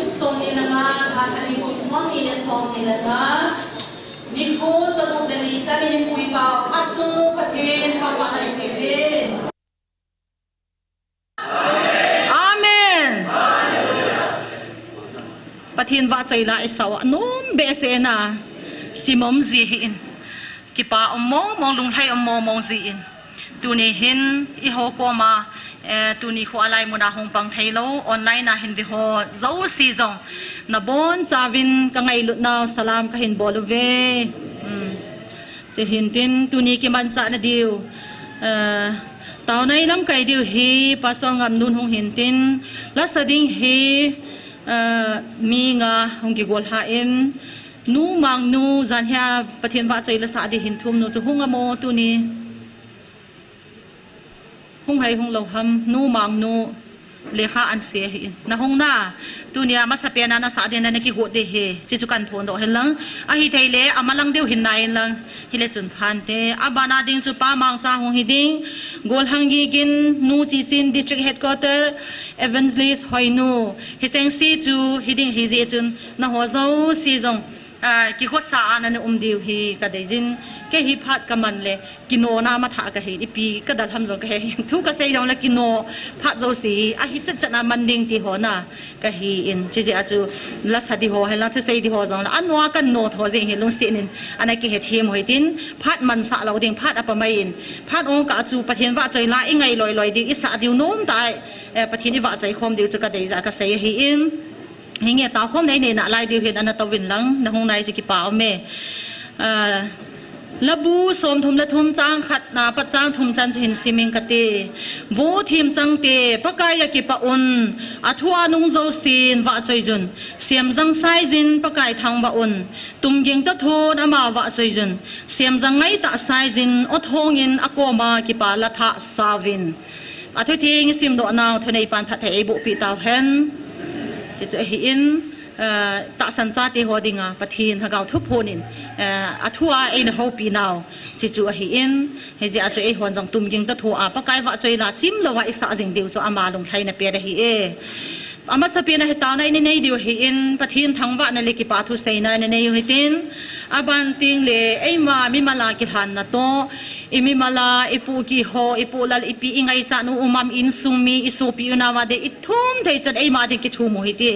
som ni naman at halipong swami na som nila na Niko sa mong dalita na yung kuipaw at sumupatin hawa na ikibin. Amen! Patin va chay la isawa num bese na si mom zihin kipa mong lunghai mong zihin tunihin iho ko ma tuni ko alay mo na hong pang thailo online na hin biho zo season na bon chavin ka ngai lut na salam ka hin bolove si hintin tuni ki man sa na diu tao nay lam kai diu hi pastor ngam nun hong hintin la sading hi mi nga hong gi gol ha in nu mang nu zan hia pathian wa chei la sa di hin thum nu chu hung amo tu ni hung hai hung lo ham nu mang nu lekha an se hi na hung na tu nia ma sa pe na na sa de na ki go de he chi chu kan thon do helang a hi theile amalang deu hin nai lang hi le chun phan te abana ding chu pa mang cha hung hi ding gol hangi gin nu chi chin district headquarter evangelist hoinu hi cheng si chu hi ding hi je chun na ho zo si jong ki ko sa an na diu hi ka dei jin ke hi phat ka man le kino na ma tha ka hi ipi ka dal ham jong ka he thu ka sei jong la kino phat zo si a hi cha na man ding ti ho na ka hi in chi ji a chu la sa di ho he la thu sei di ho jong la anwa kan no tho je hi lung si nin ana ki he them hoi tin phat man sa lo ding phat apa mai in phat ong ka chu pathian wa choi la ingai loi loi di isa diu nom tai pathian ni wa chai khom diu chu ka dei za ka sei hi in hinge ta khom nei ne na lai diu hin ana tawin lang na hong nai ji ki pa me labu som thum la thum chang khat na pa chang thum chan hin siming kate wo thim chang te pakaya ki pa un athua nung zo sin wa choi jun siam jang sai jin pakai thang wa un tum ging ta thon ama wa choi jun siam jang ngai ta sai jin o thong in akoma ki pa la tha savin athu thing sim do naw thonei pan pha thei bu pi taw hen ti chu hi in ta san cha te hodinga pathin hagaw thu phonin athua ein ho pi naw chi chu hi in he ji a chu e hon jong tum ging ta thu a pa kai wa choi la chim lo wa isa jing diu chu ama lung thaina pe da hi e ama sa pe na he ta na ni nei diu hi in pathin thangwa na le ki pa thu sei na ne nei hi tin aban ting le ei ma mi mala ki han na to imi mala ipu ki ho ipu lal ipi ingai cha nu umam in sumi isu pi na wa de ithum thei chan ei ma de ki thu mo hi ti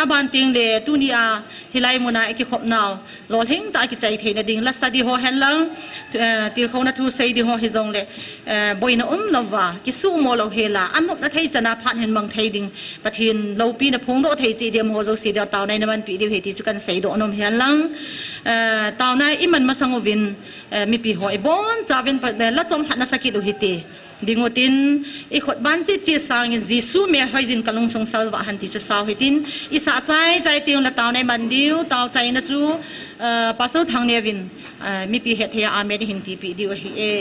aban ting le tunia hilai mona ki khop naw lol hing ta ki chai theina ding la study ho hen lang tir khona thu sei di ho hi jong le boina lawa ki su mo lo hela anop na thei chana phan hen mang thei ding pathin lo pi na phung do thei chi dem ho zo si da taw nai na man pi di he ti chu kan sei do nom hen lang taw nai iman masangovin mi pi ho e bon chawin la chom hana sakit u hiti dingotin i khot ban chi sang in jisu me hoizin kalung song salwa han ti chu saw hitin isa chai tiung la taw nai man diu taw chai na chu pasal thang nevin mi pi het he a me hin ti pi diu hi e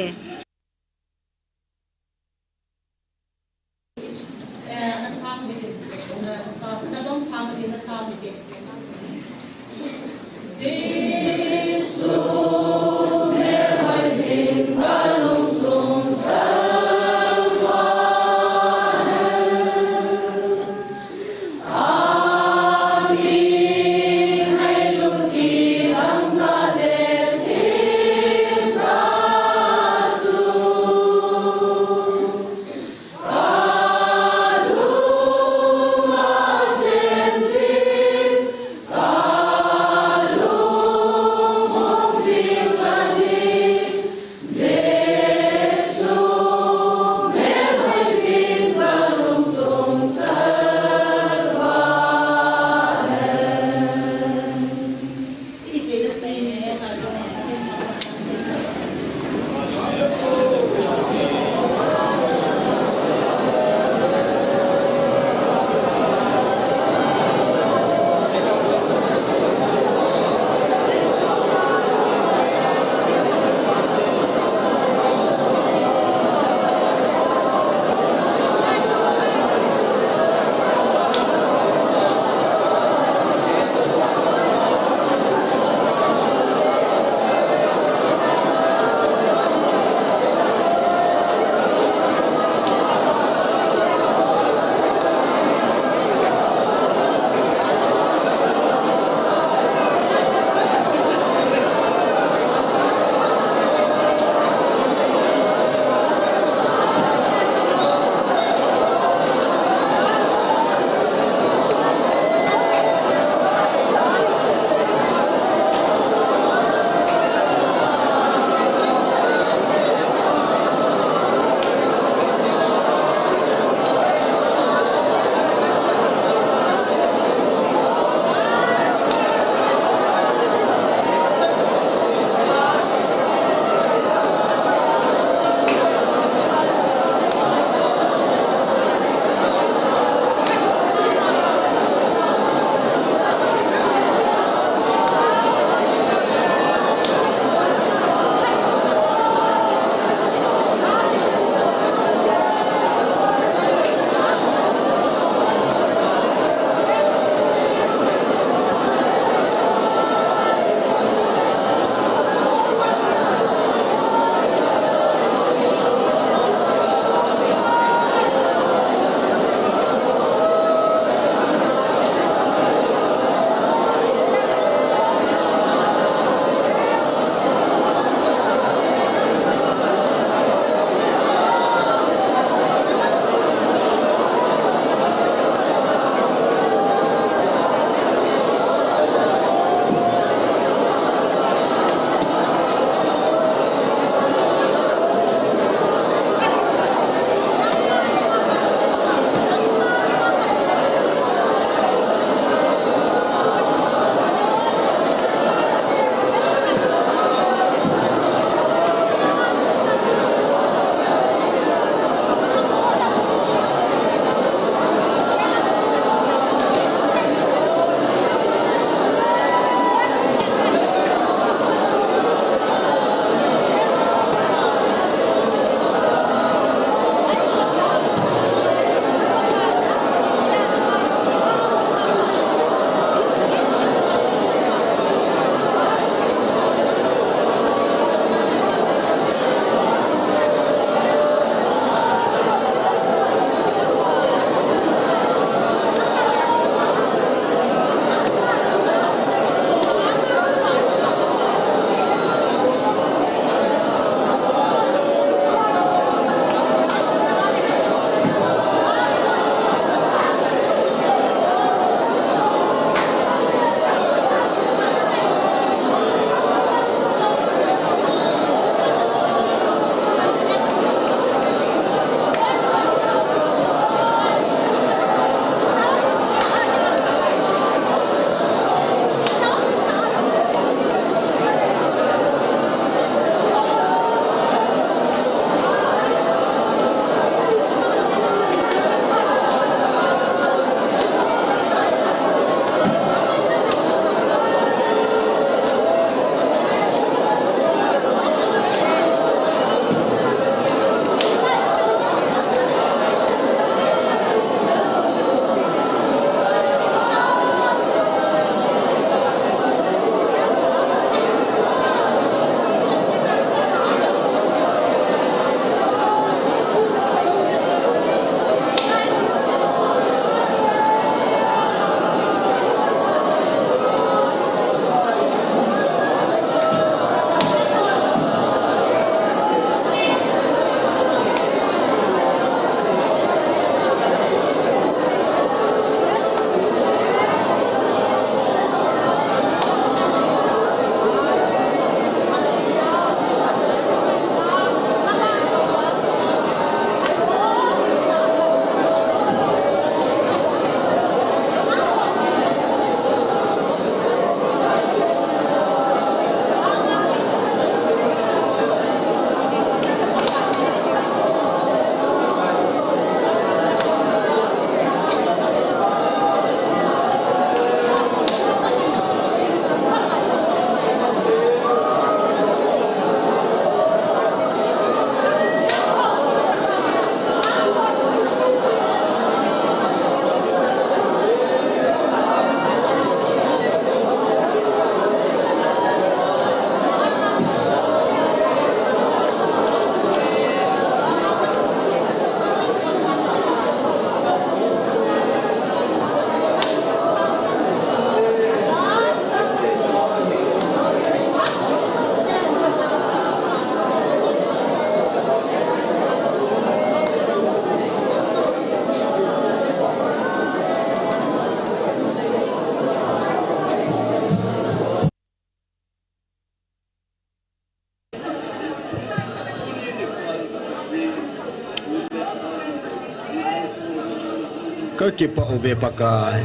ก็เก็บปะเอาเวปากาย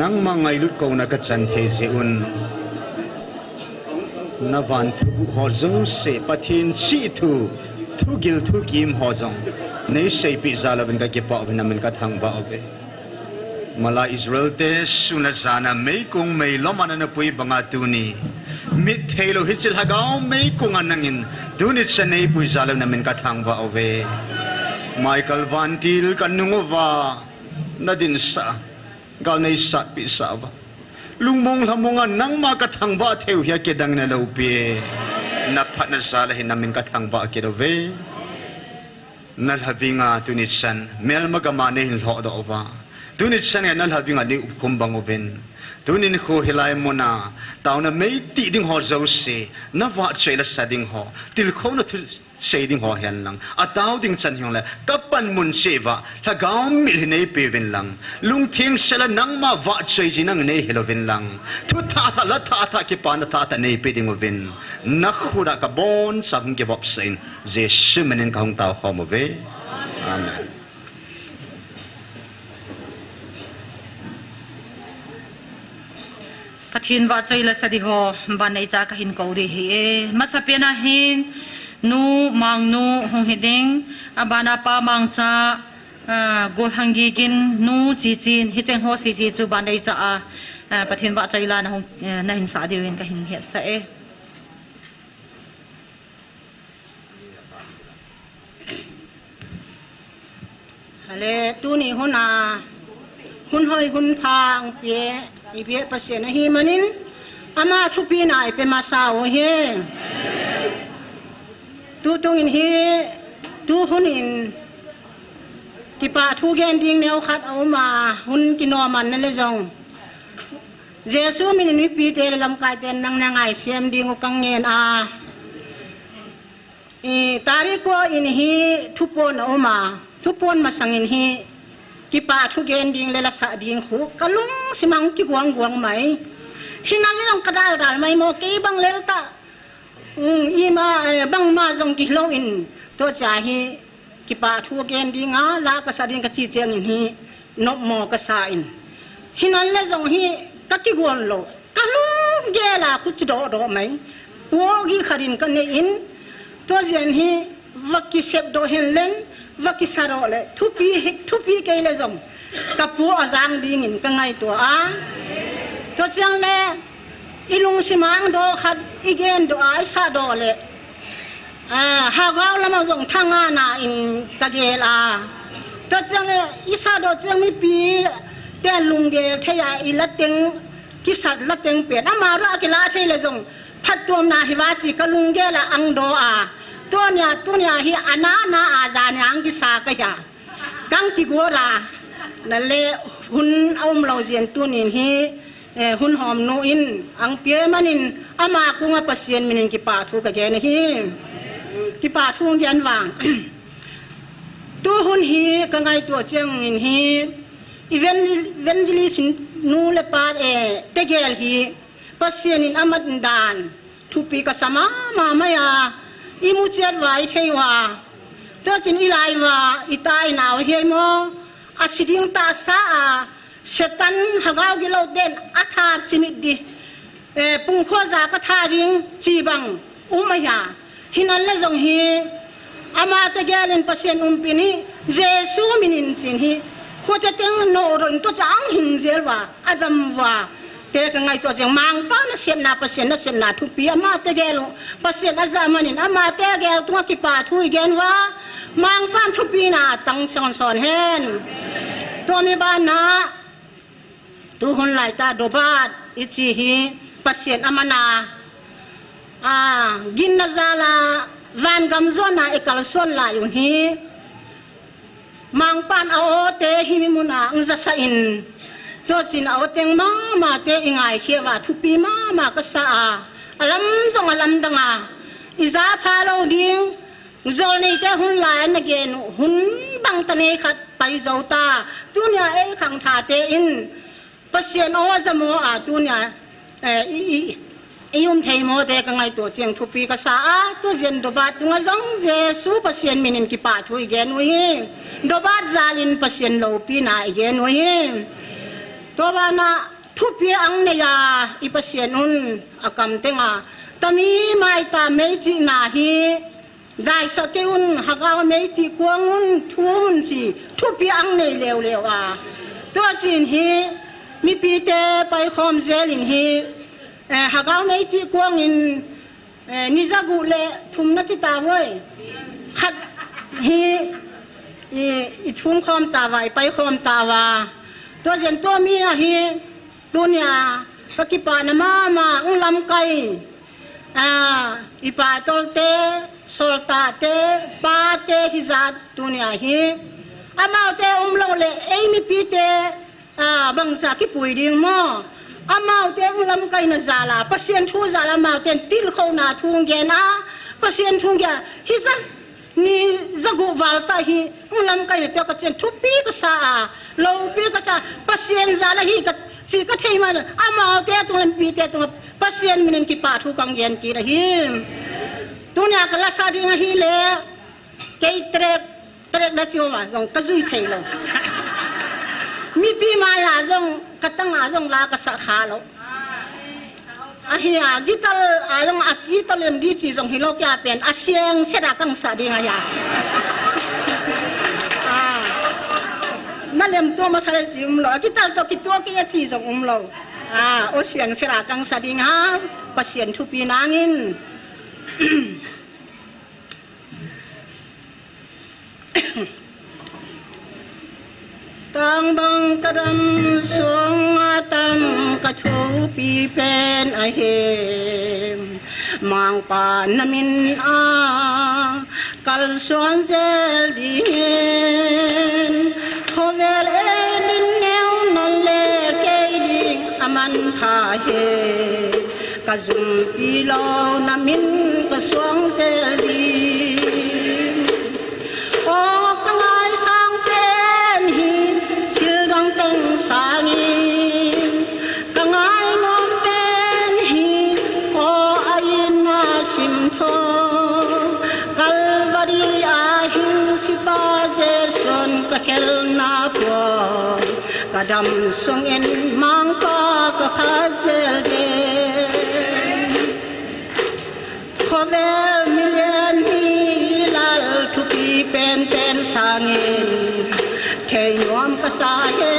นังมังไงลุดกูนักจันเทเซอุนนวันทุกหัวจงเสปะทินชีทุกิลทุกิมหัวจงในเสปิซาลาเป็นก็เก็บปะเอาเวนัมันก็ทางบ่เอาเวมาลาอิสราเอลเตสุนัจานะไม่คงไม่ล้อมันนับปุยบังอาตุนีมิดเฮโลฮิจิลฮะกาวไม่คงอันนังอินดูนิชเนยปุยซาลานัมันก็ทางบ่เอาเวไมเคิลวันติลกันนุงวานาดินสากาในสัตปิสาวลุงมงทำมงอันนังมากระทั่งบ่าเทวเฮียเกดังในเลวเปียนับพันซาลาหินามินกระทั่งบ่าเกดเวนัลฮาวิงาตุนิชันเมลมกามาเนหินหอดอวาตุนิชันนัลฮาวิงาในอุปคุมบังอเวนตุนินโคเฮลายมนาตาวน่ะไม่ติดิ่งหอเจ้าเสนับว่าเชลสดิ่งหอติลโคน่ะเสดิ่งหอเฮนลังอาตาวดิ่งจันยองเลยกับปันมุนเสวะถ้ากาวมิลเนยเปวินลังลุงทิ้งเสลนังมาว่าเชยจินังเนยเฮลวินลังทุท่าทะละท่าทะกิปานท่าทะเนยเปดิ่งวินนักขุดกบอนสังเกบอบเซนเจสุเมนินของตาวขอมเวอาเมนปะทินว่าใจละสติโฮบันในจากหินเกาดีเฮมาสเปียนาหินนูมังนูหงหิดิงอบานาปามังจ้ากุลหังกีกินนูจีจีนฮิเจงโฮซีจีจูบันในจ้าปะทินว่าใจละนะหงนะหินสาดีเวนกับหินเฮสเอฮัลโหลตู้นี่หุนาหุนหอยหุนพางเปียอีเปียประเสนหิมันินอามาทุปีนายเป็นมาสาวเฮตู้ตรงอินเฮตู้หุนอินกิปาทุเกนดิ้งแนวขัดเอามาหุนกินอมันนั่นเลยจงเจสูมินิปีเตลลำกายเตนนังไงเสียมดิ้งกังเงินตาริโกอินเฮทุปนเอามาทุปนมาสังอินเฮกิปาทุเกนดิ้งเลลสะดิ้งหูกะลุงสิมังกิกวางไหมฮินันเลงกระดาษไม่โมกีบังเลลตาอีมาบังมาจงกิโลอินตัวจ่าฮีกิปาทุเกนดิ้งลากระสะดิ้งกระจีเจียงอินฮีนกโมกระสาอินฮินันเลจงฮีกะกิกวนโลกะลุงเกล่าคุจิโดไหมวอกีขดินกันเนอินตัวเจียนฮีวักกิเซบโดเฮนเลนวักกิสารอเลทุปีเกลจงกับผัวจางดิ้งอินกังไงตัวตัวเจียงเลอีลุงสิมังโดขัดอีเกนโดไอซาโดเลหากว่าเรามาส่งทางงานอินกะเกลตัวเจียงเลอีซาโดเจียงมีปีแต่ลุงเกลเทียอีละเต็งกิสัดละเต็งเปียดมารักลาเทเลจงพัดตัวนาฮิวาจิกลุงเกลอังโดตัวเนี้ยฮีอานาอาจารย์อังกิสากะยากังติกัวรานั่นเลยหุ่นเอาเราเจียนตัวนี้ฮีหุ่นหอมโนอินอังเปียมันินอามากุงปัสเซียนมินินกิปาทูกะเกนฮีกิปาทูงยันวางตัวหุ่นฮีกังไงตัวเจียงมินฮีอีเวนจิลิสินนูเลปาเตเกลฮีปัสเซียนินอามัดดานทุปีกสมามาไม่อีมุเจดไว้เทวาตัวจินอีไลวาอีตายหนาวเฮโมอาศิดิงตาซาเสตันหากเอากิโลเดนอาธาจิมิดดีปุ่งข้อจากทาริงจีบังมายาฮินันเลจงฮีอามาตะเกลินปัสเซนปินีเจสูมินินจินฮีโคตรเต็งโนรนตัวจังหินเจลวาอดัมวาเตะกันไงตัวจังมังป้านะเสียนาปัสเซนนะเสียนาทุปีอามาตะเกลุปัสเซนอาจามันินอามาตะเกลตัวกิปาทุยเกนวามังป้าทุปีนาตั้งสอนเฮนตัวมีบ้านนะตัวคนหลายตาโดบาดอิจิฮีปัสเซียนอามานากินนาซาลาวันกำซอนนาเอกลส่วนลาอยู่ฮีมังปันเอาเตหิมิมุนาอุจสอินตัวจินเอาเต็งมาเตอิงไอเขียวว่าทุปีมากษาอลัมจงอลัมดังอิจาพาเราดิ้งโจนี่เตหุ่นลายนักเกนหุ่นบังตะเนขัดไปเจ้าตาตัวเนี้ยขังทาเตอินปัสเซียนเอาจมูกตัวเนี้ย iyum thei mo te ka ngai to cheng thu pi ka sa a to zen do bat nga jong jesu pasien minin ki pa thu igen wi do bat zalin pasien lo pi na igen wi to ba na thu pi ang ne ya I pasien un akam tenga tami mai ta mei chi na hi dai sa ke un haga mei ti kwang un thun chi thu pi ang nei lew lew a to sin hi mi pi te pai khom zelin hi haga mei ti kwang in ni zagu le thum na chi ta wei khat hi I thum khom ta vai pai khom ta wa to zen to mi a hi dunia pakipa na mama ang lam kai ipa tolte solta te pa te hizat dunia hi amau te umlo le ei mi pite bangsa ki pui ding mo amau te lam kai na zala pasien thu zala mau ten til kho na thung ge na pasien thung ge hizat ni zagu walta hi lam kai te ka chen thu pi ka sa lo pi ka sa pasien zala hi ka si ka thei man amau te tung lam pi te tung pasien minin ki pa thu kang yen ki ra hi dunia ka la sa ding hi le kei trek da chiu ma jong ka zui thei lo mi pi ma ya jong ka tang a jong la ka sa kha lo a hi a gital a jong a ki to lem di chi jong hi lo kya pen a sieng se da kang sa ding ya na lem to ma sa le chi lo gital to ki to ki ya chi jong lo o sieng se da kang sa ding ha pasien thu pi nangin tang bang kadam song atam ka thu pi pen a hem mang pa namin a kal son zel di hovel elin neu non le ke ding aman pha he ka zum pi lo namin ka song zel di o ka ngai sang pen hi sil dang teng sangi ka ngai nom pen hi o ain na sim tho kalvari a hin sipa ze son ka khel na po kadam song en mang pa ka phazel de khovel million hi lal thu pi pen sangin thei nom ka sa he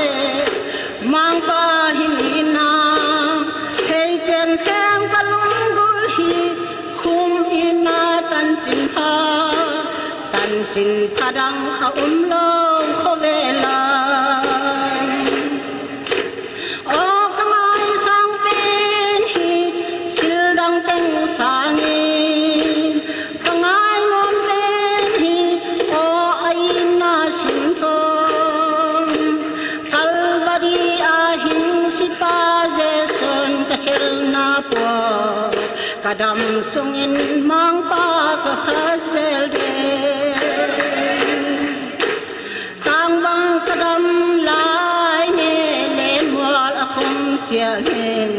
mang pa hin na thei chen sem ka lung gul hi khum ina tan chin padang a lo khovela o kamai sang pen hi sil dang teng sangi kangai nom pen hi o aina sim tho kalvari a hin sipa ze son ka khel na po kadam sung in mang pa ka hazel de tang bang kadam lai ne len wal a khom chia hen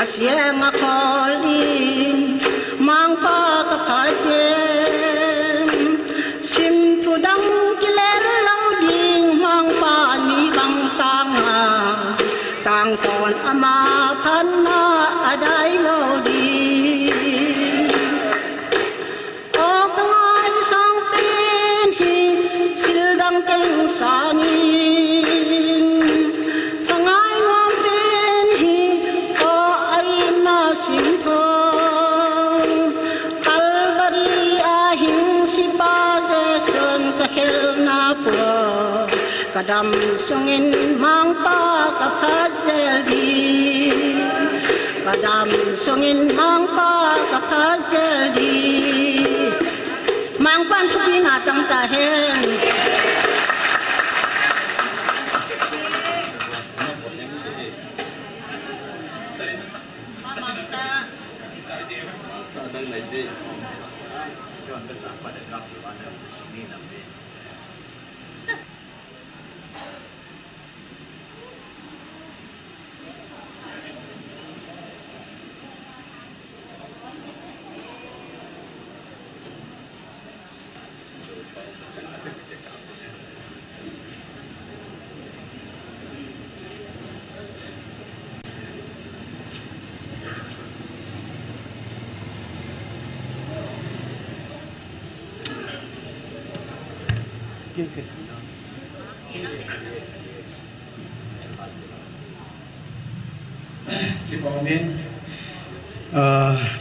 asia ma kholin mang pa ka phaten sim thu dang ki len lau ding mang pa ni bang tang ha tang ton ama phan na adai lo di o kangai sang pen hi sil dang teng sani kangai ngom pen hi o aina sim thong kalvari a hin sipa ze son ka khel na po kadam sungin mang pa ka phazel di kadam sungin mang pa ka phazel di mang pan thupi na tang ta hen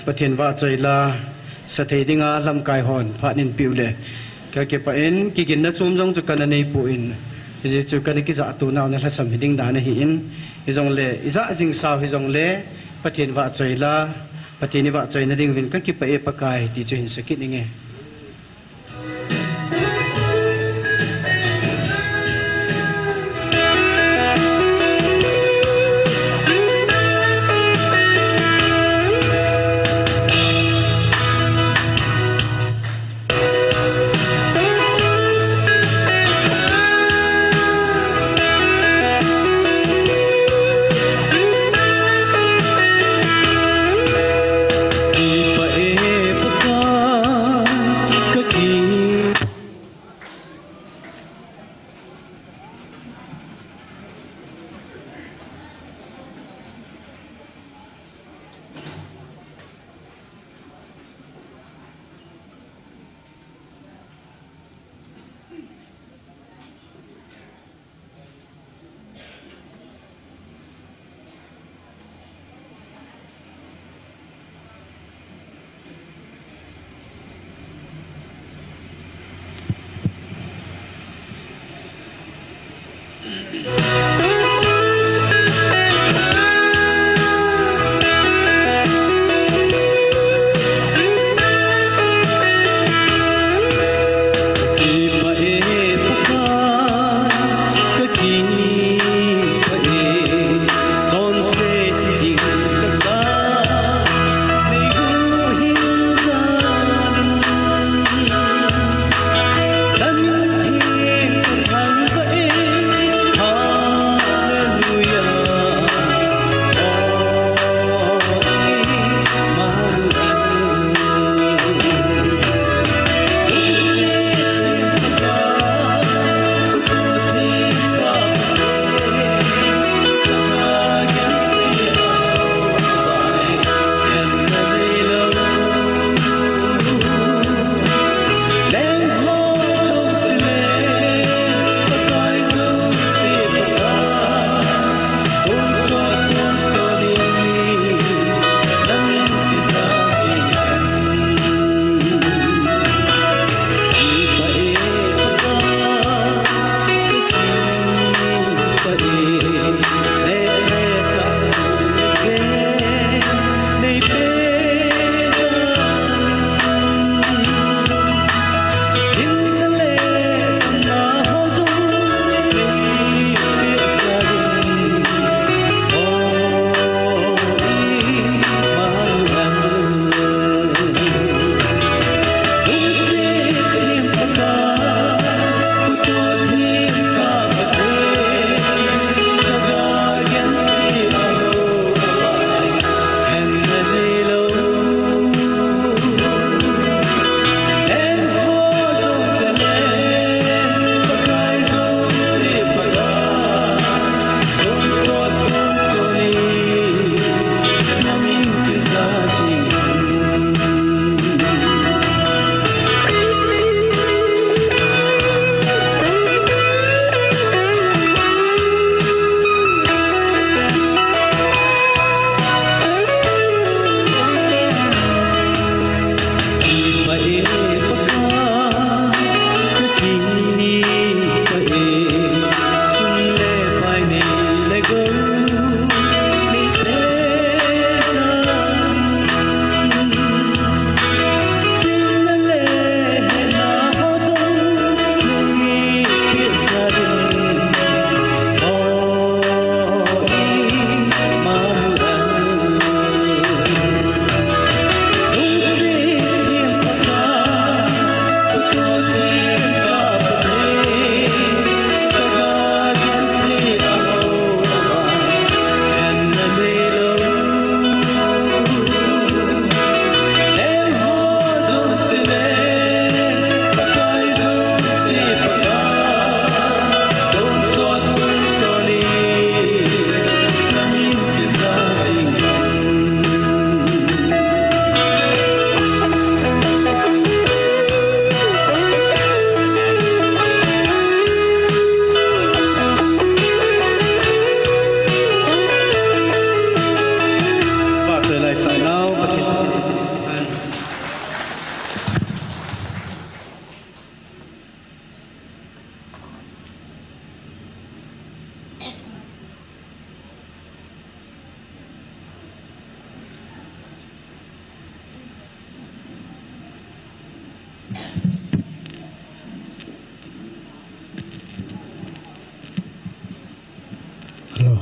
ประเทศว่าใจลาสถานงาลำกายหอนพระนินปิวเลยก็เก็บไปเอ็นกิกินนัดจุ่มจงจุกันในปูอินอิจุกันกิจะตัวนาวในทัศน์ดิ่งดานหินอิจงเล่อิจะจิงสาวอิจงเล่ประเทศว่าใจลาประเทศนี้ว่าใจนั่นดิ่งวินก็เก็บไปเอปกายที่จะเห็นสกิดยังไง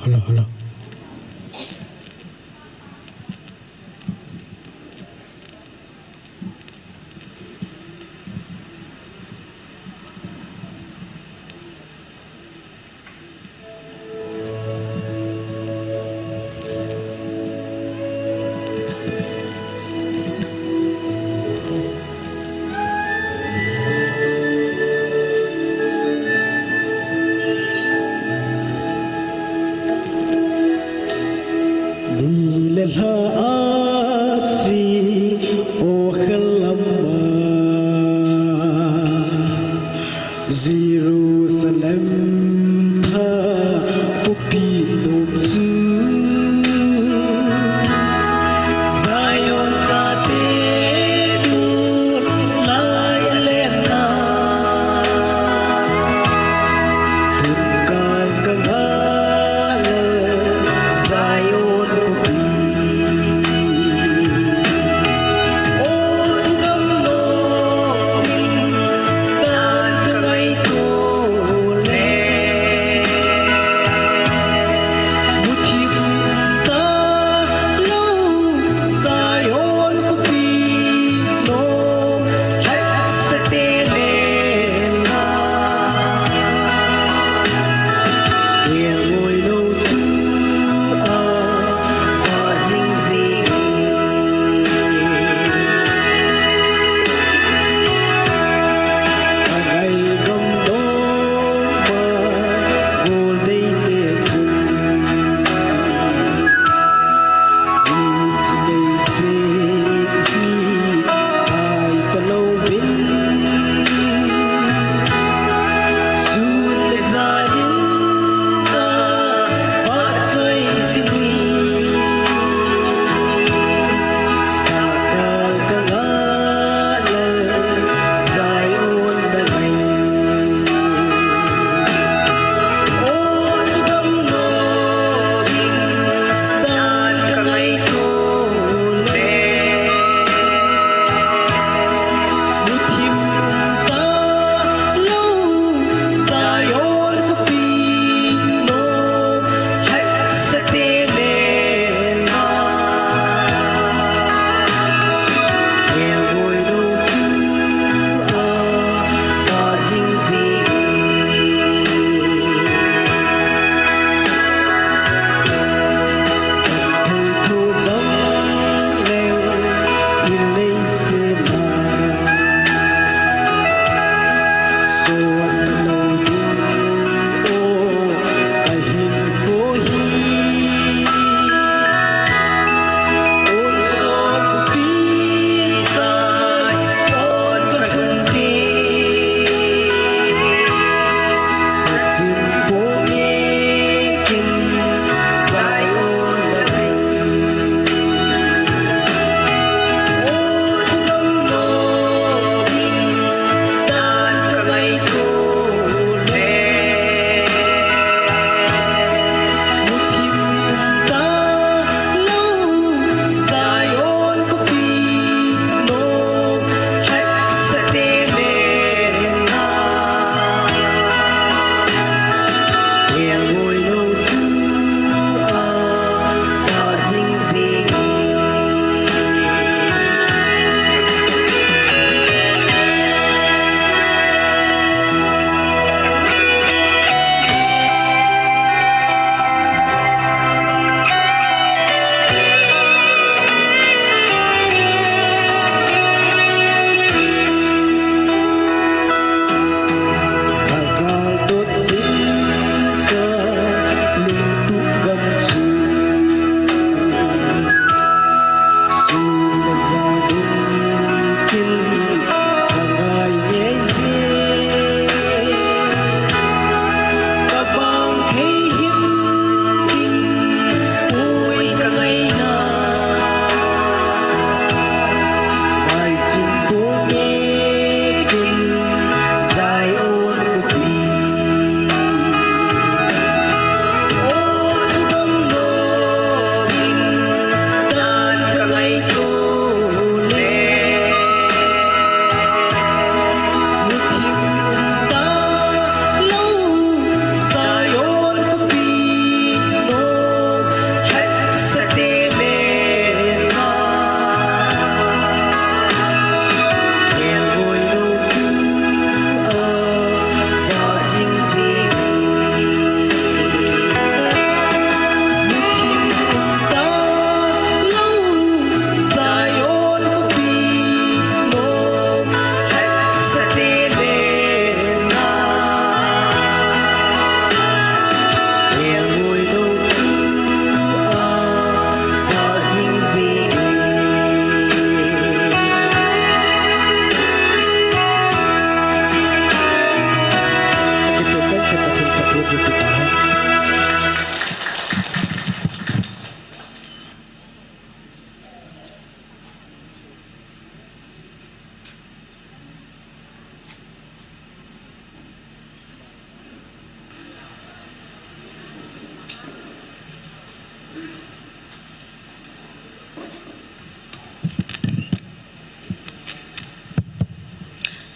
hello. Jerusalem tha pupi dom su Zion sa te tu lai lena Hungkai kangale Zion pupi O chingam no dan kangai ko le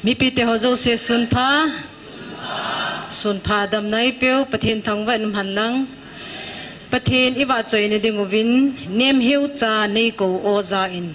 mi pi te ho zo se sun pha dam nai peu pathin thang va num han lang pathin iwa choi ne ding ovin nem heu cha nei ko o za in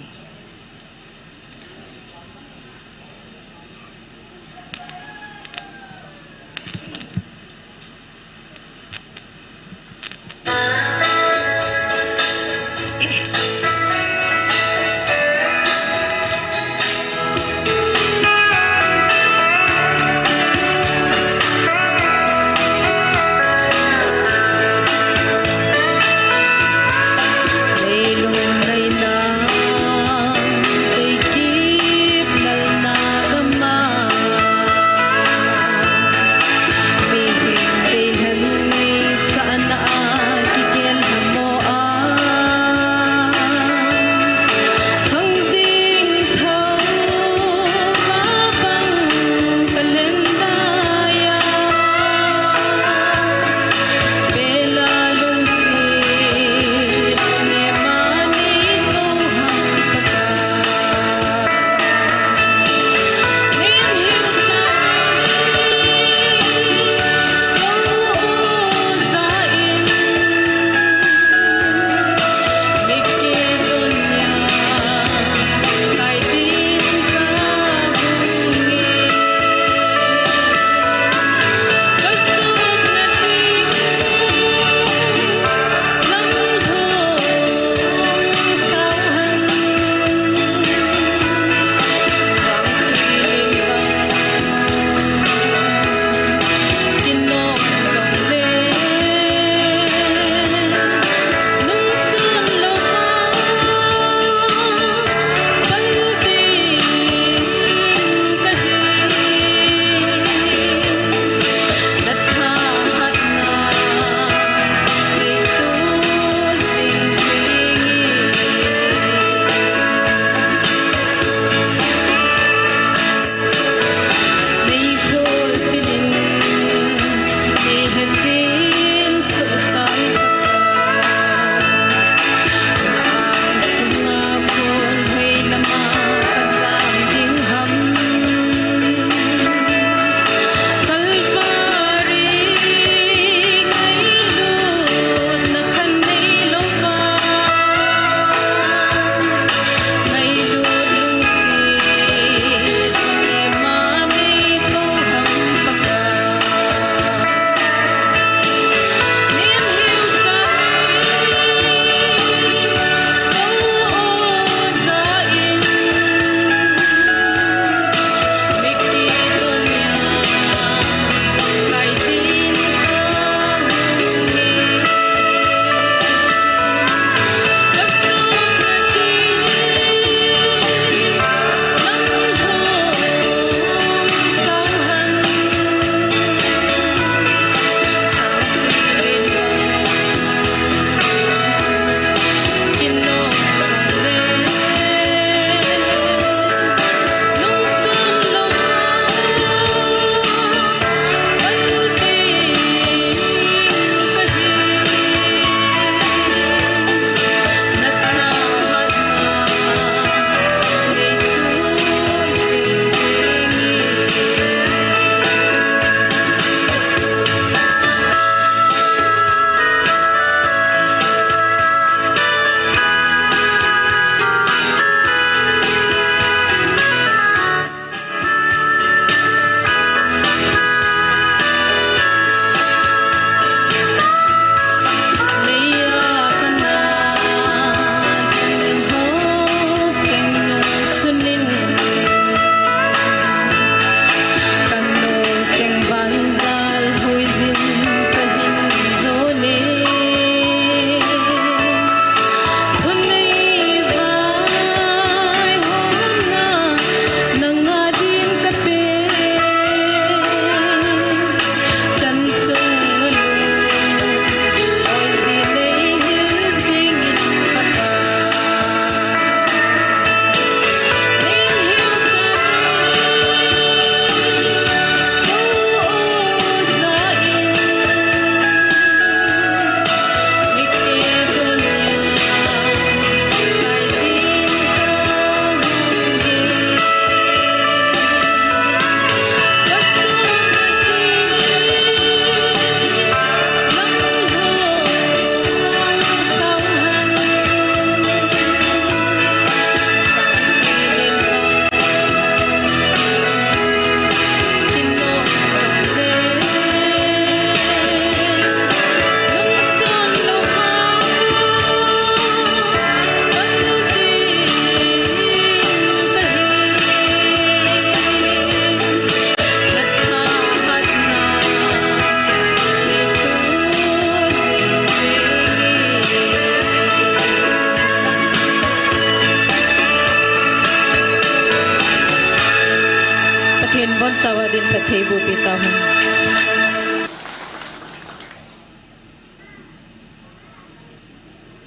pi ta hun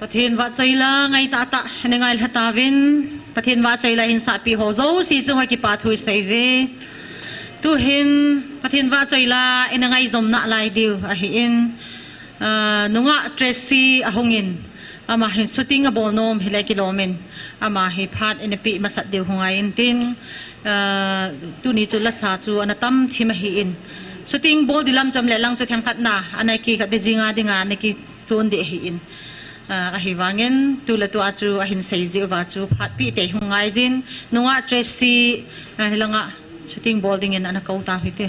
pathin wa chaila ngai ta ta hengai hatawin pathin wa chaila hin sa pi ho zo si chunga ki pa thui sai ve tu hin pathin wa chaila enangai zom na lai diu a hi in nunga Tracy ahongin ama hin shooting a bol nom hilai kilomen ama hi phat in pi masat diu hungai in tin tu ni chu la sa chu anatam thima hi in shooting bol dilam cham le lang chu thang khat na anai ki khat dinga dinga ne ki chon de hi in a hi wangin tu la tu a chu a hin sei ji wa chu phat pi te hungai jin nunga Tracy hilanga shooting ball ding in ana kau ta hi te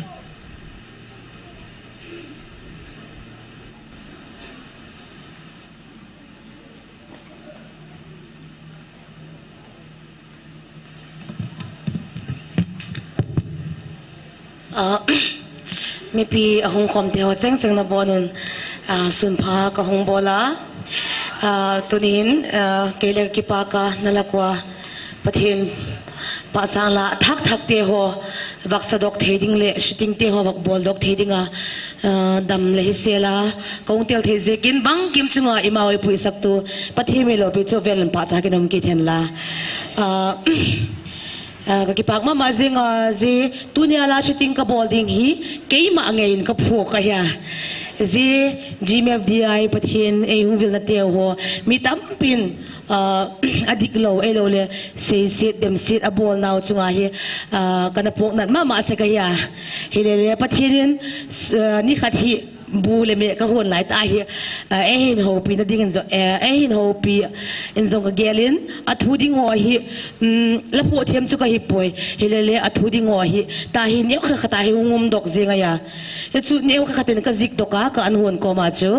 mi pi ahong khom te ho cheng cheng na bonun sun pha ka hong bola tunin kele ki pa ka nalakwa pathin pa sang la thak thak te ho bak sadok theding le shooting te ho bak bol dok thedinga dam le hisela kong tel the zekin bang kim chunga imawi pui sak tu pathi mi lo pi cho vel pa cha kinom ki then la cái bác mà riêng gì tu nia la shooting cái ball ding hi cái mà ngay cái phu cái ya gì GMFDI pathin ai hung vil na teo ho mi tam pin adik lo elo le say sit dem sit a ball now chunga hi kana pok nat ma se cái ya hi le pathin ni khat hi bu le me ka hon lai ta hi hin ho pi na ding zo hin ho pi in zong ka gelin a thu ding ho hi la po them chu ka hi poi hi le a thu ding ho hi ta hi ne kha khata hi ngum dok zinga ya ye chu ne kha khaten ka zik doka ka an hon ko ma chu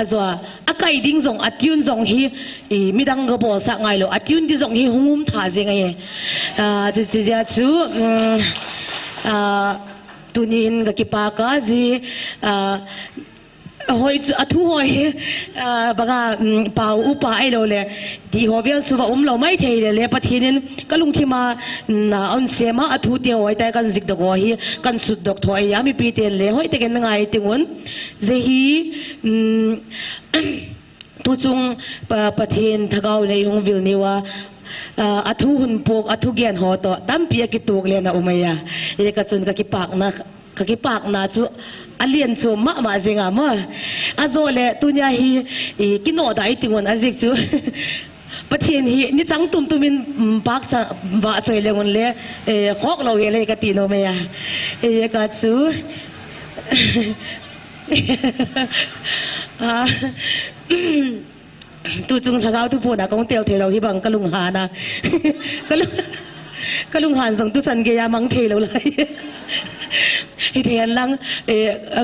azwa a kai ding zong a tune zong hi midang ga bol sa ngai lo a tune di zong hi ngum tha zinga ye ti ja chu tunin ga kipa ka ji hoi athu hoi baga pau upa ai lo le ti hovel suwa lo mai thei le pathinin kalung thima na on sema athu te hoi ta kan zik do go hi kan sut dok thoi ya mi pi te le hoi te ken ngai tingun je hi tu chung pathin thagau le hung vil niwa athu hun pok athu gen ho to tam pia ki tuk le na umaya e ka chun ka ki pak na chu alien chu ma zinga ma azole tunya hi ki no dai tingon azik chu pathian hi ni chang tumin pak cha wa choi le ngon le khok lo ye le ka ti no me ya e ka chu tu chung thagau tu puna kong tel thelo hi bang kalung ha na kalung han song tu san ge ya mang thelo lai hi thian lang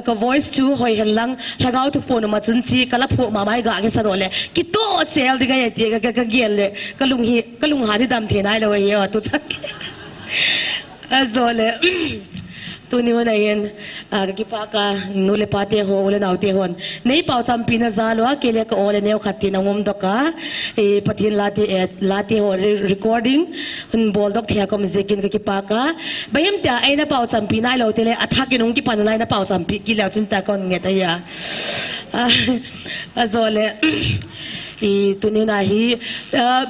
ka voice chu hoi han lang thagau tu puna ma chun chi kala phu ma mai ga ke sa do le ki to sel diga ye ti ka giel le kalung ha di dam thenai lo ye tu chan azole tu ni wona yen ki pa ka nule pate ho ole naute hon nei pau champi na zalo ke le ka ole neu khati na ngom doka e pathin late ho recording un bol dok thia kom zekin ki pa ka bayam ta aina pau champi na lo tele athak nung ki panulai na pau champi ki la chin ta kon nge ta ya azole i tuni na hi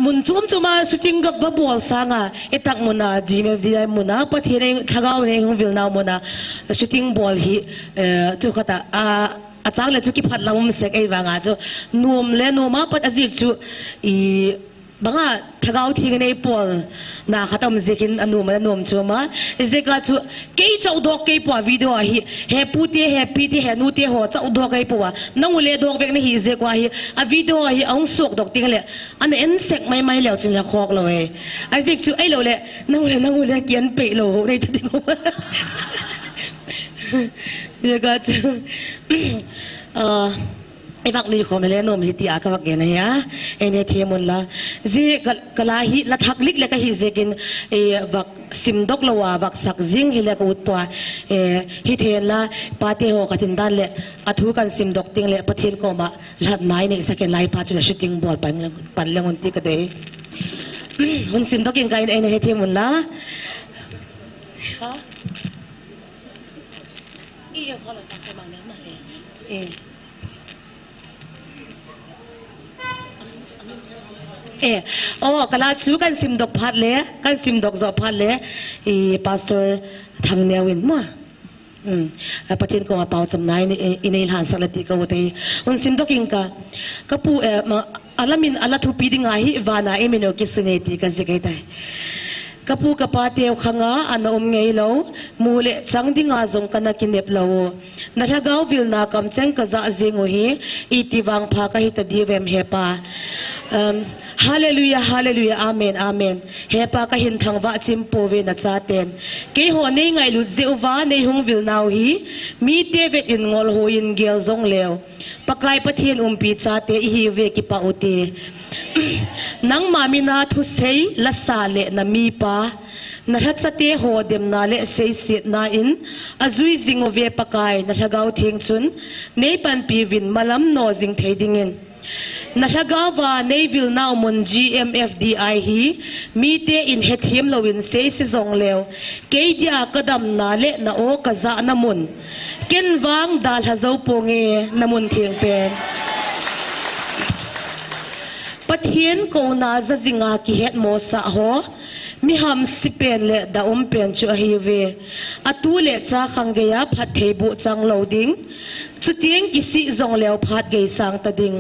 mun chum chuma shooting ga bol sanga etak muna GMFDI muna pathire thagau ne hung vil naw muna shooting ball hi tu khata achang le chu ki phat lam sek ai wanga chu num le numa pat azik chu i banga thagau thi nei pol na khatam zekin anum la nom chuma zeka chu ke chau dok ke po video hi he puti he piti he nu te ho chau dok ke po nang le dok vek ne hi ze kwa hi a video hi ong sok dok ting le an en sek mai le chin la khok lo e a zik chu ai lo le nang le kian pe lo ho nei ta ding zeka chuไอ้บักนี่ขอมาเล่นนมฮิติอากับบักเกนยาไอ้เนี่ยเทียมุนละจีกลาฮิละทักลิกเลกฮิเซกินไอ้บักซิมดอกละว่าบักสักจิงฮิเลกอุดปัวฮิเทียนละปาเตโฮกัตินดันเลอัฐุกันซิมดอกติงเลปะเทียนก็มาลัดนายเนี่ยสักไลปาจุลชุดติงบอลปันเรื่องคนที่ก็ได้หุ่นซิมดอกยังไงไอ้เนี่ยเทียมุนละ kala chu kan sim dok phat le kan sim dok zo phat le pastor thang newin ma patin ko ma pau cham nai inei han salati ka wote un sim dok inka kapu alamin ala thu pi dinga hi wana emino kisuneti ka zikai tai kapu kapa teu khanga ana ngei lo mule changdinga zong kana kinep lo na lagaw vil na kam cheng ka za zingu hi itiwang pha ka hi ta divem hepa hallelujah hallelujah amen amen hepa ka hin thangwa chimpo ve na chaten ke ho nei ngai lut zeuwa nei hung vil naw hi mi te vet in ngol ho in gel zong lew pakai pathian pi chate hi ve ki pa uti nang mamina thu sei la sale na mi pa na hatsate ho dem na le sei sit na in azui zingo ve pakai na lagaw thing chun nei pan pi vin malam no jing theidingin na lagawa nei vil naw mon GMFDI hi mi te in hethim lowin sei si zong lew ke dia kadam na le na o kaza na mun ken wang dal hazo ponge na mun thing pen pathian ko na za zinga ki het mo sa ho mi ham sipen le da pen chu hi ve atu le cha khanggeya phat theibu chang loading chutieng ki si zong lew phat ge sang ta ding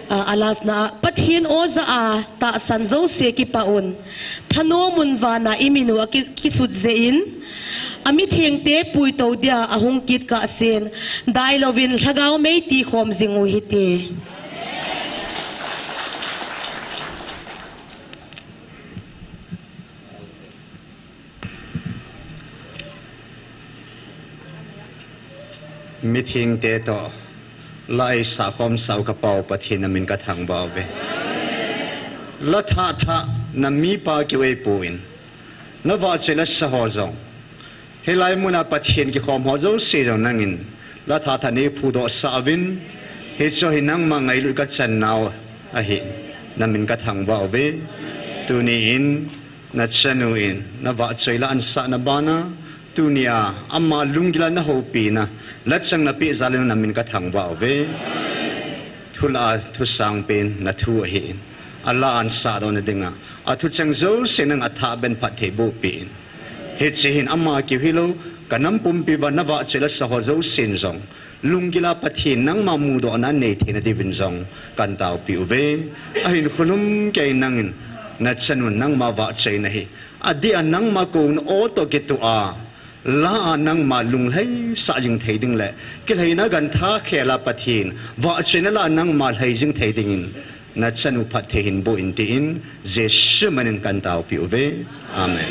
alas na pathian oza ta sanzo se ki paun thano munwana iminu ki sut zein ami thengte pui to dia ahung kit ka sen dai lovin thagaw mei ti khom zingu hiti meeting te to lai sa khom sau ka pau pathin amin ka thang ba ve la tha na mi pa ki we puin na wa chela sa ho zong helai muna pathin ki khom ho zo se jong nangin la tha ne phu do sa win he cho hinang ma ngai lu ka chan naw a hi namin ka thang ba ve tu ni in na chanu in na wa chela an sa na bana tunia amma lungila na hopi na lachang na pi zalin na min ka thang ba ve thula thu sang pen na thu hi ala an sa do na dinga a thu chang zo senang atha ben phat the bu pin he chihin amma ki hilo kanam pum pi ba na wa chela sa ho zo sin zong lungila pathin nang ma mu do na nei the na divin zong kan taw pi ve a hin khulum ke nangin na chanun nang ma wa chei na hi adi anang ma ko o to ke tu a la nang ma lung hai sa jing thei ding le ke lei na gan tha khela pathin wa chena la nang ma lei jing thei ding in na chanu phat the hin bo in ti in je shmanin kan taw pi ve amen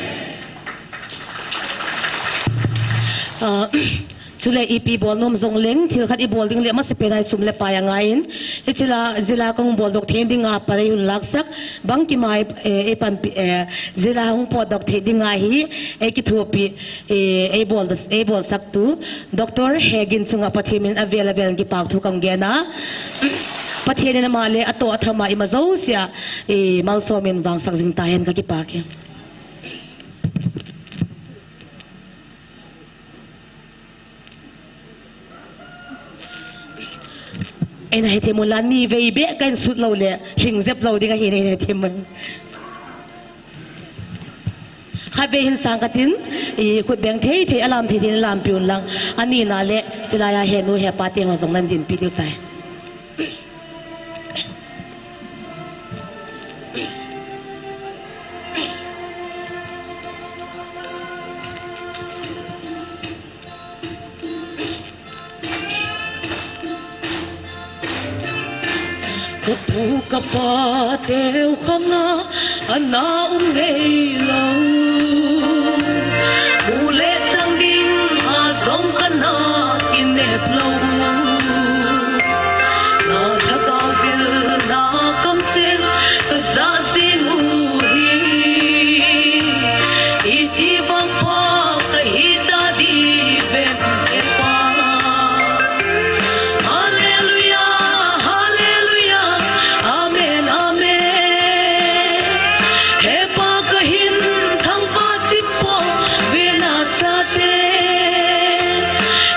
chule EP bol nom zong leng thil khat i bol ding le ma se penai sum le pa yang ain ichila zila kong bol dok the ding a pare hun laksak bang ki mai e pan zila hung po dok the ding a hi e ki thopi e bol sak tu Dr. Hegin chunga pathimin available ki pak thu kam gena pathian na male ato athama i ma zo sia e malsomin wang sak jing ta hen ka ki pak ai này thì muốn là ni về bé cái sụt lâu lẹ hình dép lâu đi cái hình này thì mình khai về hình sang cái tin khuất bèn thế thì alam thì làm pion lang anh ni na lẹ chỉ là hệ nuôi hệ pa tiếng trong nan din pi tiêu tai Kapu kapa teu khanga ana ngei lo mule chang ding a song kana kinep lo na thaka vil na kam chen ka za sin hu hi iti vang pa ka hi ta di ven e pa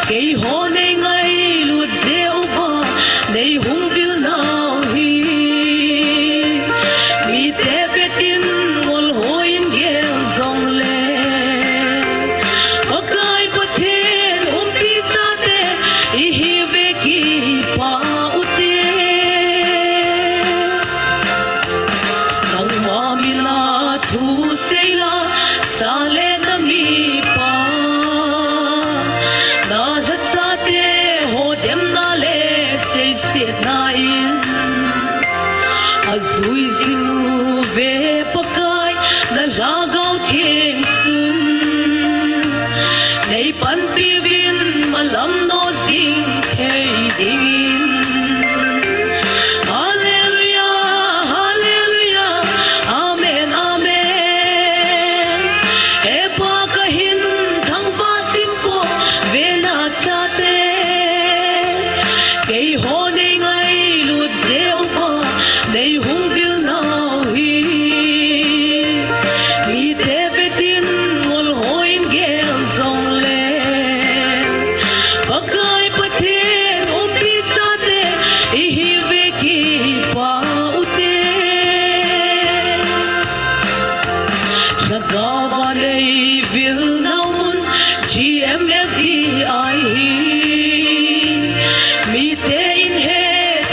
cái hồ này ngay ki pa ute nang mamila thu seila sale nami pa na hatsate ho dem na le sei se na in azui zinu ve pakai na lagaw thieng chun nei pan pivin malam no sing thei ding hallelujah hallelujah amen amen e pa kahin thang pa simpo ve na chate kei ho nei ngai lut zeu pa nei hung vil nau hi mi te vetin mol hoin gel zong le pakai pathen umpi chate I hi ve ki pa ute shagawa nei vil naun GMFDI hi mi te in he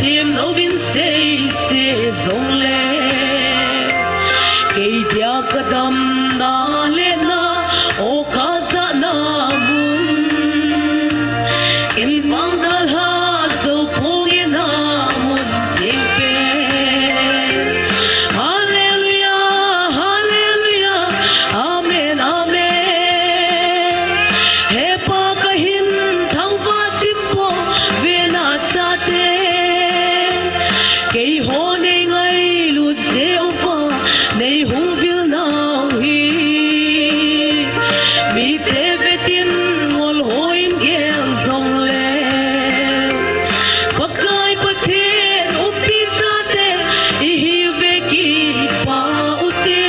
tim novin sei se zong le kei dia kadam na le na o kaza na mun in mang dal ha so pung na mun ting pe hallelujah hallelujah amen amen he pa kahin thang pa simpo ve na chate kei ho nei ngai lut zeu pa nei hung vil nau hi mi te vetin ngol hoin gel zong le pakai pathen umpi chate I hi ve ki pa ute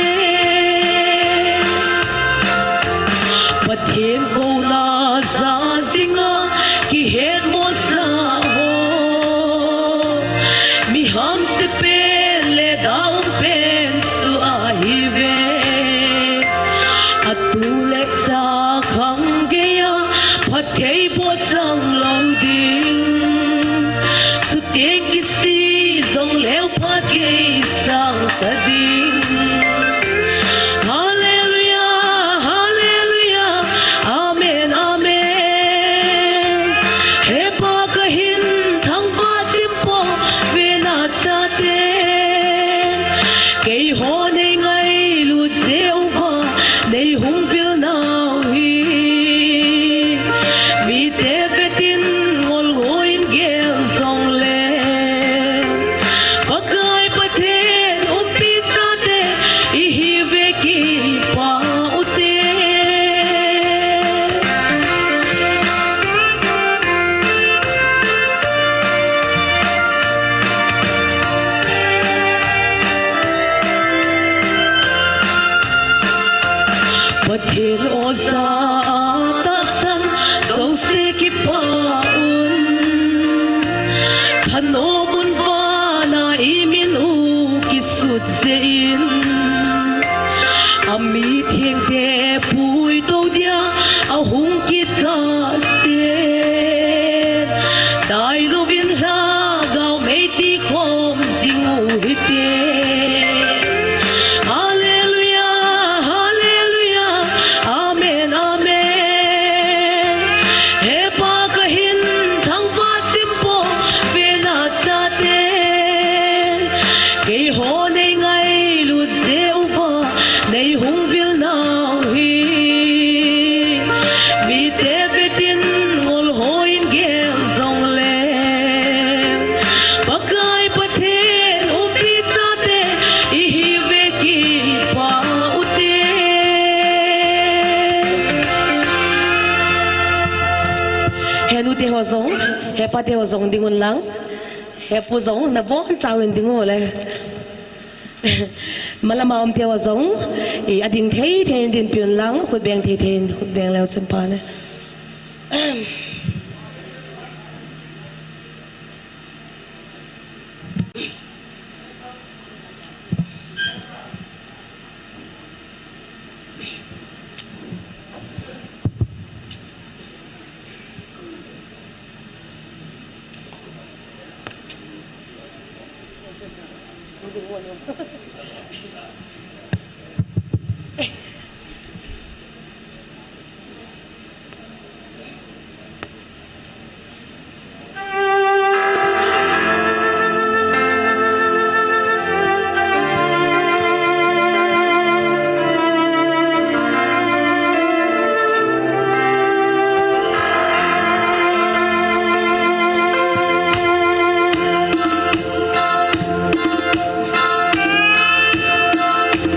pathen ko la za zinga ki het mo sa ho mi ham se pe le daum pen su a hi ve atule sa khang ge ya phathei bo chang lo ding su te ki si zong leo pha ke sang ta ding hallelujah hallelujah amen amen he pa kahin thang pa simpo ve na chate kei ho nei ngai lut zeu pa nei hung vil nau hi mi te vetin ngol hoin gel zong le pakai pathen umpi chate I hi ve ki pa ute pathen oza ta san so se ki pa un thano mun va na imin u ki sut se in ami thieng te pui to dia a hung kit ka se dai lo vin la gao mei ti khom sing u hi te hallelujah hallelujah amen amen he pa kahin thang pa simpo ve na chate kei ho nei ngai lut zeu pa nei hung vil nau hi mi te vetin ngol hoin gel zong le pakai pathen umpi chate I hi ve ki pa ute he nu te ho zong he pa te ho zong dingun lang he pu zong na bon chawin dingo le malamam te ho zong e ading thei thei din pion lang khut beng thei thei khut beng leo chen pa ne Hãy subscribe cho kênh Ghiền Mì Gõ để không bỏ lỡ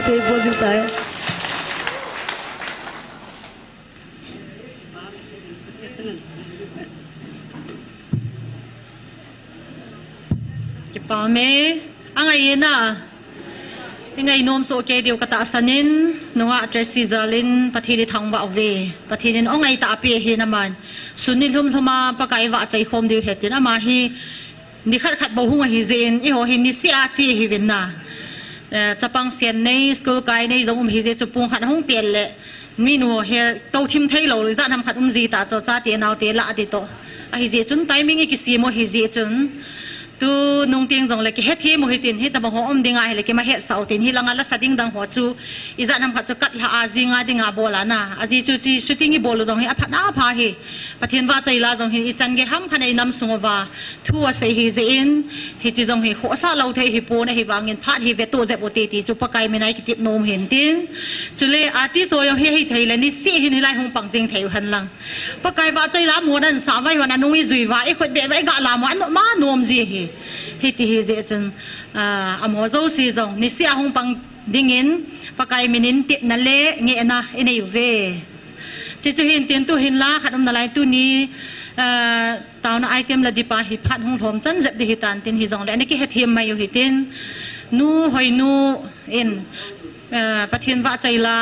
thei bo jing tai ki pa me angai na ngay nom so ke diu kata asanin nunga Tracy Zalin pathini thangwa ave pathinin ongai ta api hi naman sunil hum thuma pakai wa chai khom diu hetin ama hi ni khat khat bo hunga hi zen i ho hi ni sia chi hi vinna chapang sian nei school kai nei zong hi je chupung khat hong pel le mi nu he to thim thei lo za nam khat ji ta cho cha te naw te la ti to a hi je chun timing ki si mo hi je chun tu nung ting zong le ki het hi mo hitin hi ta bang om dinga he le ki ma he sau tin hi langa la sading dang ho chu iza nam kha chu kat ha azinga dinga bola na aji chu chi shooting i bolu zong hi apha na pha hi pathian wa chai la zong hi i chan ge ham khanai nam sungawa thu a sei hi ze in hi chi zong hi kho sa lo thei hi po na hi wangin phat hi ve to ze bo te ti chu pakai me nai ki tip nom hin tin chule artist ho yo hi hi thei le ni si hin hi lai hong pang jing thei han lang pakai wa chai la mo dan sa wai wan anung i zui wa i khot be wai ga la mo an ma nom ji hi hi ti hi je chun amo zo si zong ni sia hong pang dingin pakai minin tip na le nge na inei ve chi chu hin tin tu hin la khatom na lai tu ni taw na item la dipa hi phat hong thom chan zep di hi tan tin hi zong le ani ki he thiam mai hi tin nu hoi nu in pathian wa chai la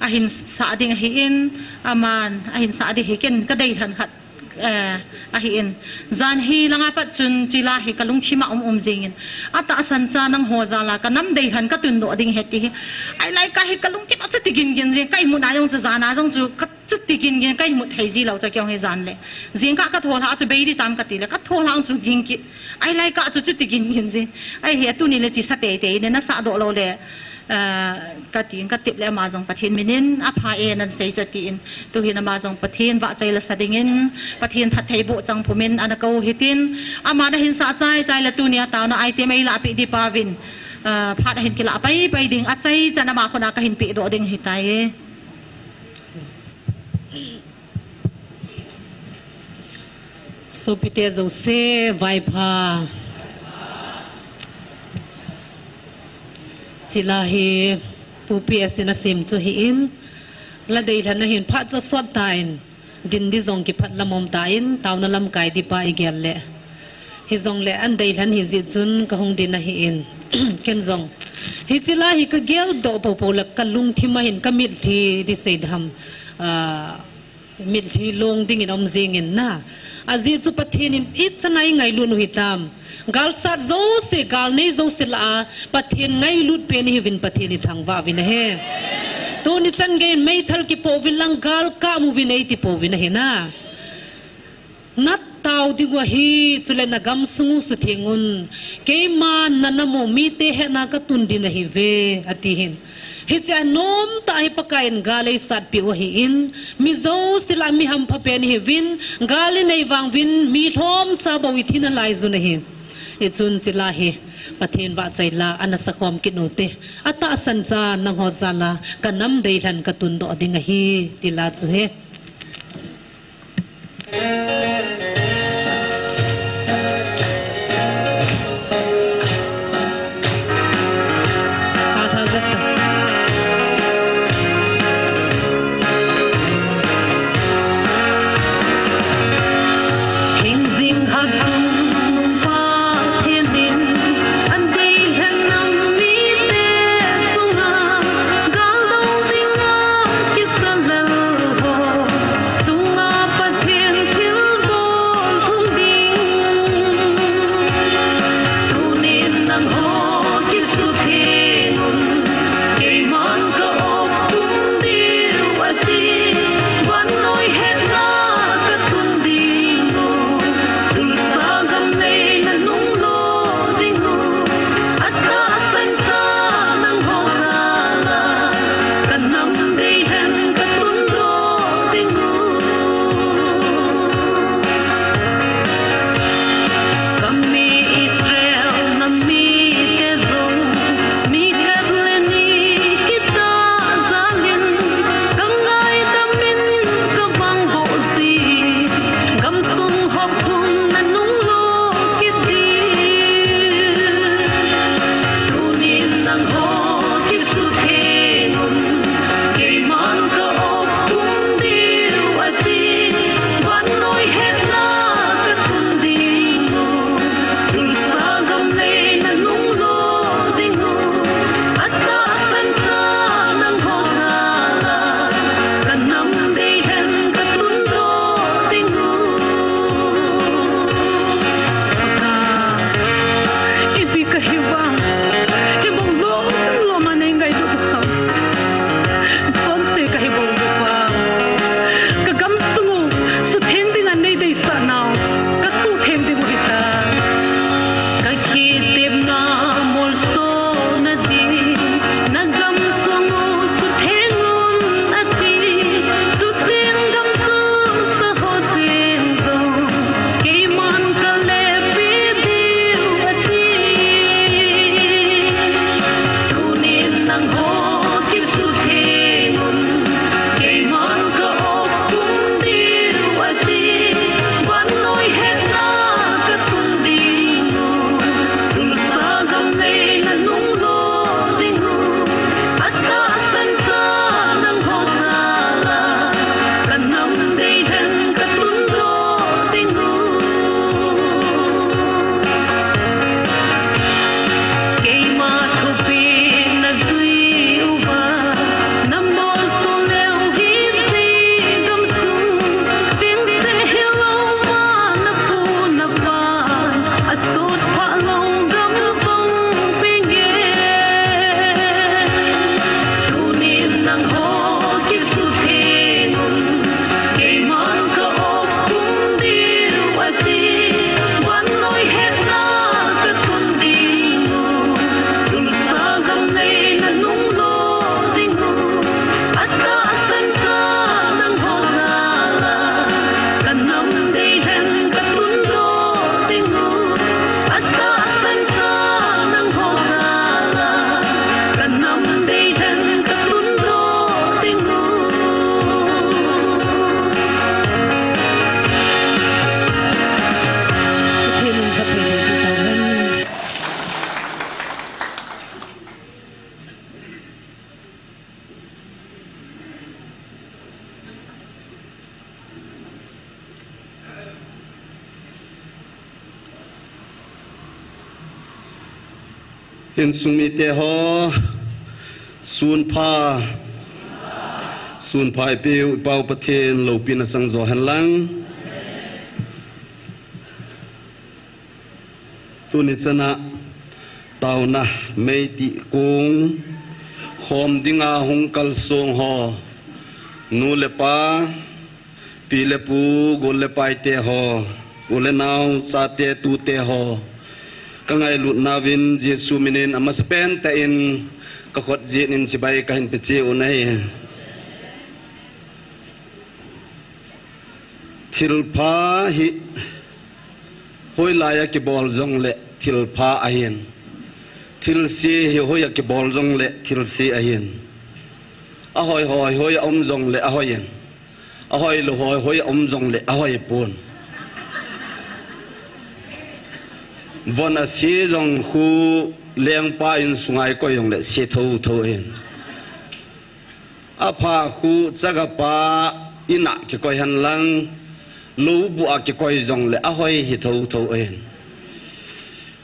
a hin sa ding hi in aman a hin sa di hi ken ka dei than khat a hi in zan hi langa pat chun chila hi kalung thima jingin ata san cha nang ho za la ka nam dei than ka tun do ding heti ai lai ka hi kalung thima chu tigin gen je kai mu na yong chu zana jong chu ka chu tigin gen kai mu thei ji lo cha kyong he zan le jing ka ka thol ha chu be ri tam ka ti le ka thol hang chu ging ki ai lai ka chu tigin gen je ai he tu ni le chi sa te te ne na sa do lo le ka tin ka tip le ma jong pathin minin a pha e nan sei cha tin tu hin ma jong pathin wa chai la sadingin pathin phat thei bo chang phumin ana ko hitin ama na hin sa chai chai la tu nia taw na item ai la pi di pavin phat hin ki la pai pai ding a chai chana ma khona ka hin pi do ding hitai so pite zo se vai pha chila hi pupi asina sim chu hi in la dei hlan na hin pha cho swat tain din di zong ki phat lamom tain tauna lam kai di pa igel le hi zong le an dei hlan hi ji chun ka hong din na hi in ken zong hi chila hi ka gel do po po la kalung thima hin ka mit thi di sei dham mit thi long ding in om jing in na azi chu pathin in it sanai ngai lu nu hitam gal sat zo se gal nei zo se la pathin ngai lut pe ni vin pathin ni thangwa vin he to ni chan ge mei thal ki po vin lang gal ka mu vin ei ti po vin he na nat taw di wa hi chule na gam sungu su thingun ke man na namo mi te he na ka tun din hi ve ati hin hi cha nom ta hi pakain galai sat pi wa hi in mi zo sila mi ham pha pe ni vin gali nei wang vin mi thom cha bo wi thin lai zu na hi e chun chila hi pathin wa chaila anasa khom kinute ata san cha nang ho zala kanam dei hlan ka tun do dinga hi tila chu he Hãy subscribe cho kênh Ghiền Mì Gõ để không bỏ lỡ in sumi te ho sun pha pe pau pathen lo pin sang zo han lang tu ni chana tau na mei ti kung khom dinga hung kal song ho nu le pa pi le pu gol le pai te ho ule nau sa te tu te ho kangai lut navin jesu minin amas pen ta in ka khot je nin sibai ka hin pe che unai thil pha hi hoi la ya ki bol jong le thil pha a hin thil si hi hoi ya ki bol jong le thil si a hin a hoi om jong le a hoi yen a hoi lo hoi om jong le a hoi pun von a si jong khu leng pa in sungai ko yong le si tho hen a pha khu chaga pa ina ki ko han lang lu bu a ki ko jong le a hoi hi tho hen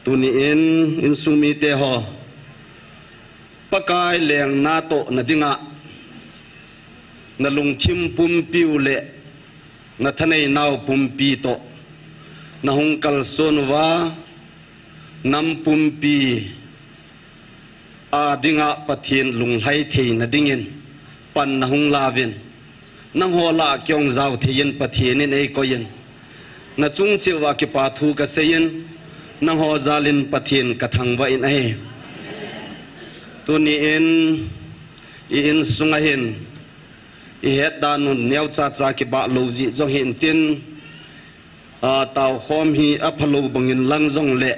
tu ni in sumi te ho pakai leng na to na dinga na lung chim pum piu le na thanei nau pum pi to na hung kal son wa nam pum pi a dinga pathian lung hai thei na dingin pan na hung lavin nang ho la kyong zau thein pathian in ei ko yen na chung chiwa ki pa thu ka seyin nang ho zalin pathian ka thangwa in ai tu ni in sunga hin i het dan neu cha ki ba lo ji zo hin tin tau khom hi a phalo bangin lang jong le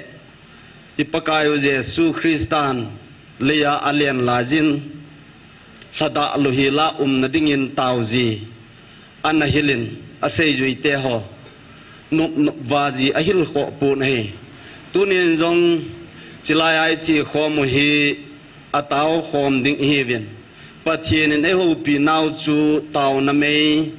ipakayo jesu kristan leya alian lajin hada lohila na dingin tauji ana hilin asei jui te ho nup waji ahil kho pu nei tunin jong chilai ai chi khom hi atau khom ding hi ven pathian in ho pi nau chu tau na mei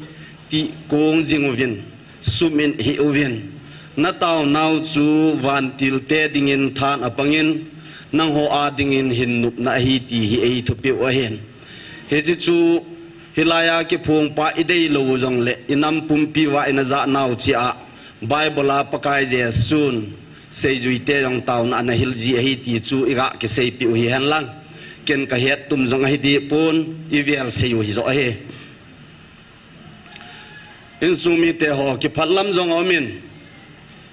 ti kong jing ven sumin hi ven na tau nau chu van til te dingin than apangin nang ho a dingin hin nup na hi ti hi ei thu pi wa hen he chi chu hilaya ki phung pa idei lo jong le inam pum pi wa ina za nau chi a bible a pakai je sun sei jui te jong tau na na hil ji hi ti chu iga ki sei pi hi han lang ken ka het tum jong hi di pun i vel sei hi zo he in sumi te ho ki phalam jong omin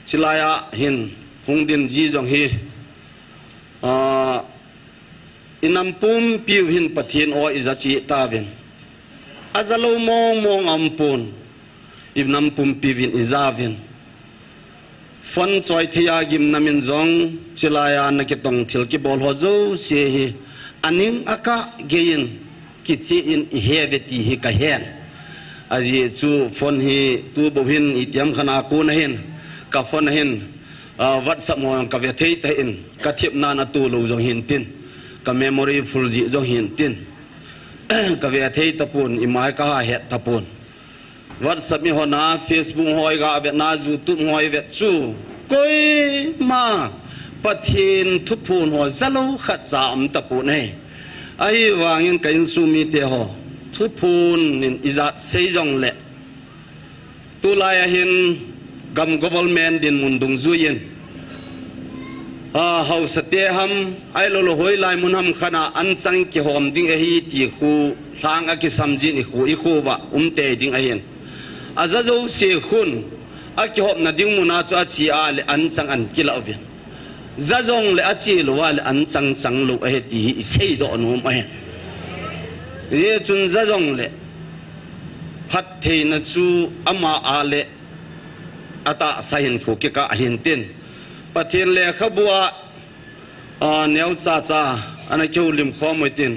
chilaya hin hungdin ji jong hi inam pum piu hin pathin o izachi tavin azalo mong ampun ibnam pum pivin izavin fon choi thia gim namin jong chilaya nakitong thil ki bol ho zo se hi aning aka gein kichi in heveti hi ka hen aji chu fon hi tu bohin itiam khana ku na hin ka fon hin whatsapp mo ka ve thei ta in ka thip na na tu lo jong hin tin ka memory full ji jong hin tin ka ve thei ta pun imai ka ha het ta pun whatsapp mi hona facebook hoi ga ve na youtube hoi ve chu koi ma pathin thu phun ho zalo khat cham ta pun he ai wangin ka in sumi te ho thu phun nin izat sei jong le tu lai hin gam government din mundung zuyen hau sate ham ai lo hoi lai mun ham khana an chang ki hom ding hi ti khu hlang a ki samji ni khu i khu wa te ding a hen aza zo se khun a ki hop na ding muna chu a chi a le an chang an ki la ven za jong le a chi lo wa le an chang lo a he ti sei do nu ma hen ye chun za jong le phat the na chu ama a le ata sahin khu ki ka hin tin pathin le khabua neu cha ana keu lim kho moi tin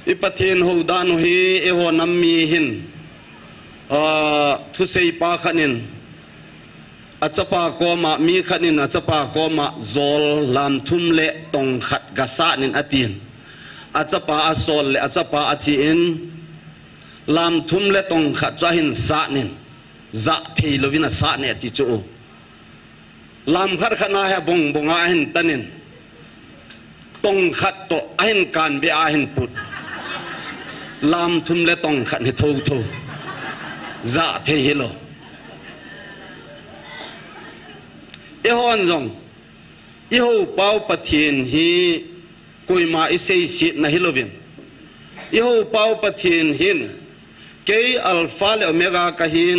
i pathin ho dan hi e ho nam mi hin thu sei pa khanin achapa ko ma mi khanin achapa ko ma zol lam thum le tong khat ga sa nin atin achapa asol le achapa achi in lam thum le tong khat cha hin sa nin za thei lovina sa ne ti chu lam khar khana ha bong bonga hin tanin ตองขัดโตอาเห็นการเบียอาเห็นปุดลามทุมและตองขัดให้ทูทูจะเทหิโลฮอนจงอีหูเป้าปะเทียนฮีกุยมาอิเซสินะฮิโลวินอีหูเป้าปะเทียนหินเกยอัลฟาเลโอเมกากะหิน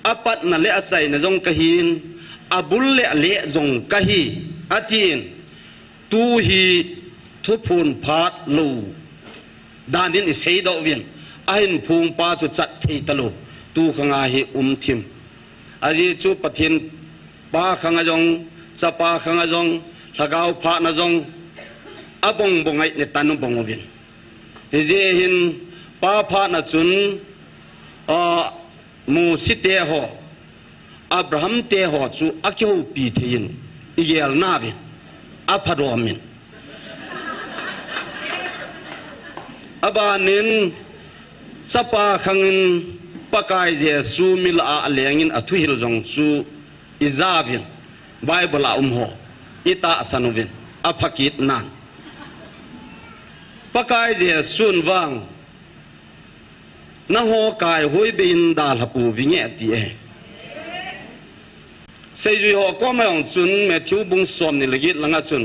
อปัตนะเลอะไซนะจงกะหินอบุลเลจงกะฮีอะตีนตูฮีทุพูนพาดลูดานดินอิเซดอวินอาหินพุงปาจุจัดเทตลูตูขงาฮีทิมอาจีจูปะเทียนปาขงาจงสปาขงาจงละกาวพานะจงอบงบงไอเนตันุบงวินเฮเจหินปาพานะจุนมูสิเตหออับราฮัมเตหอจูอักยวปีเทียนอิเกลนาวินอัพารอมินอบานินสปาขังปะกายเจสูมิลอาเลียงินอทุฮิลจงจูอิซาวินไบเบิลอาหออิตาสนุวินอภักิตนานปะกายเจสุนวังนะฮอกายหวยบินดาลปูวิญญาตีเอเสยจุยฮอก็ไม่องจุนเมทิวบุงสอมนี่ละกิดลังจุน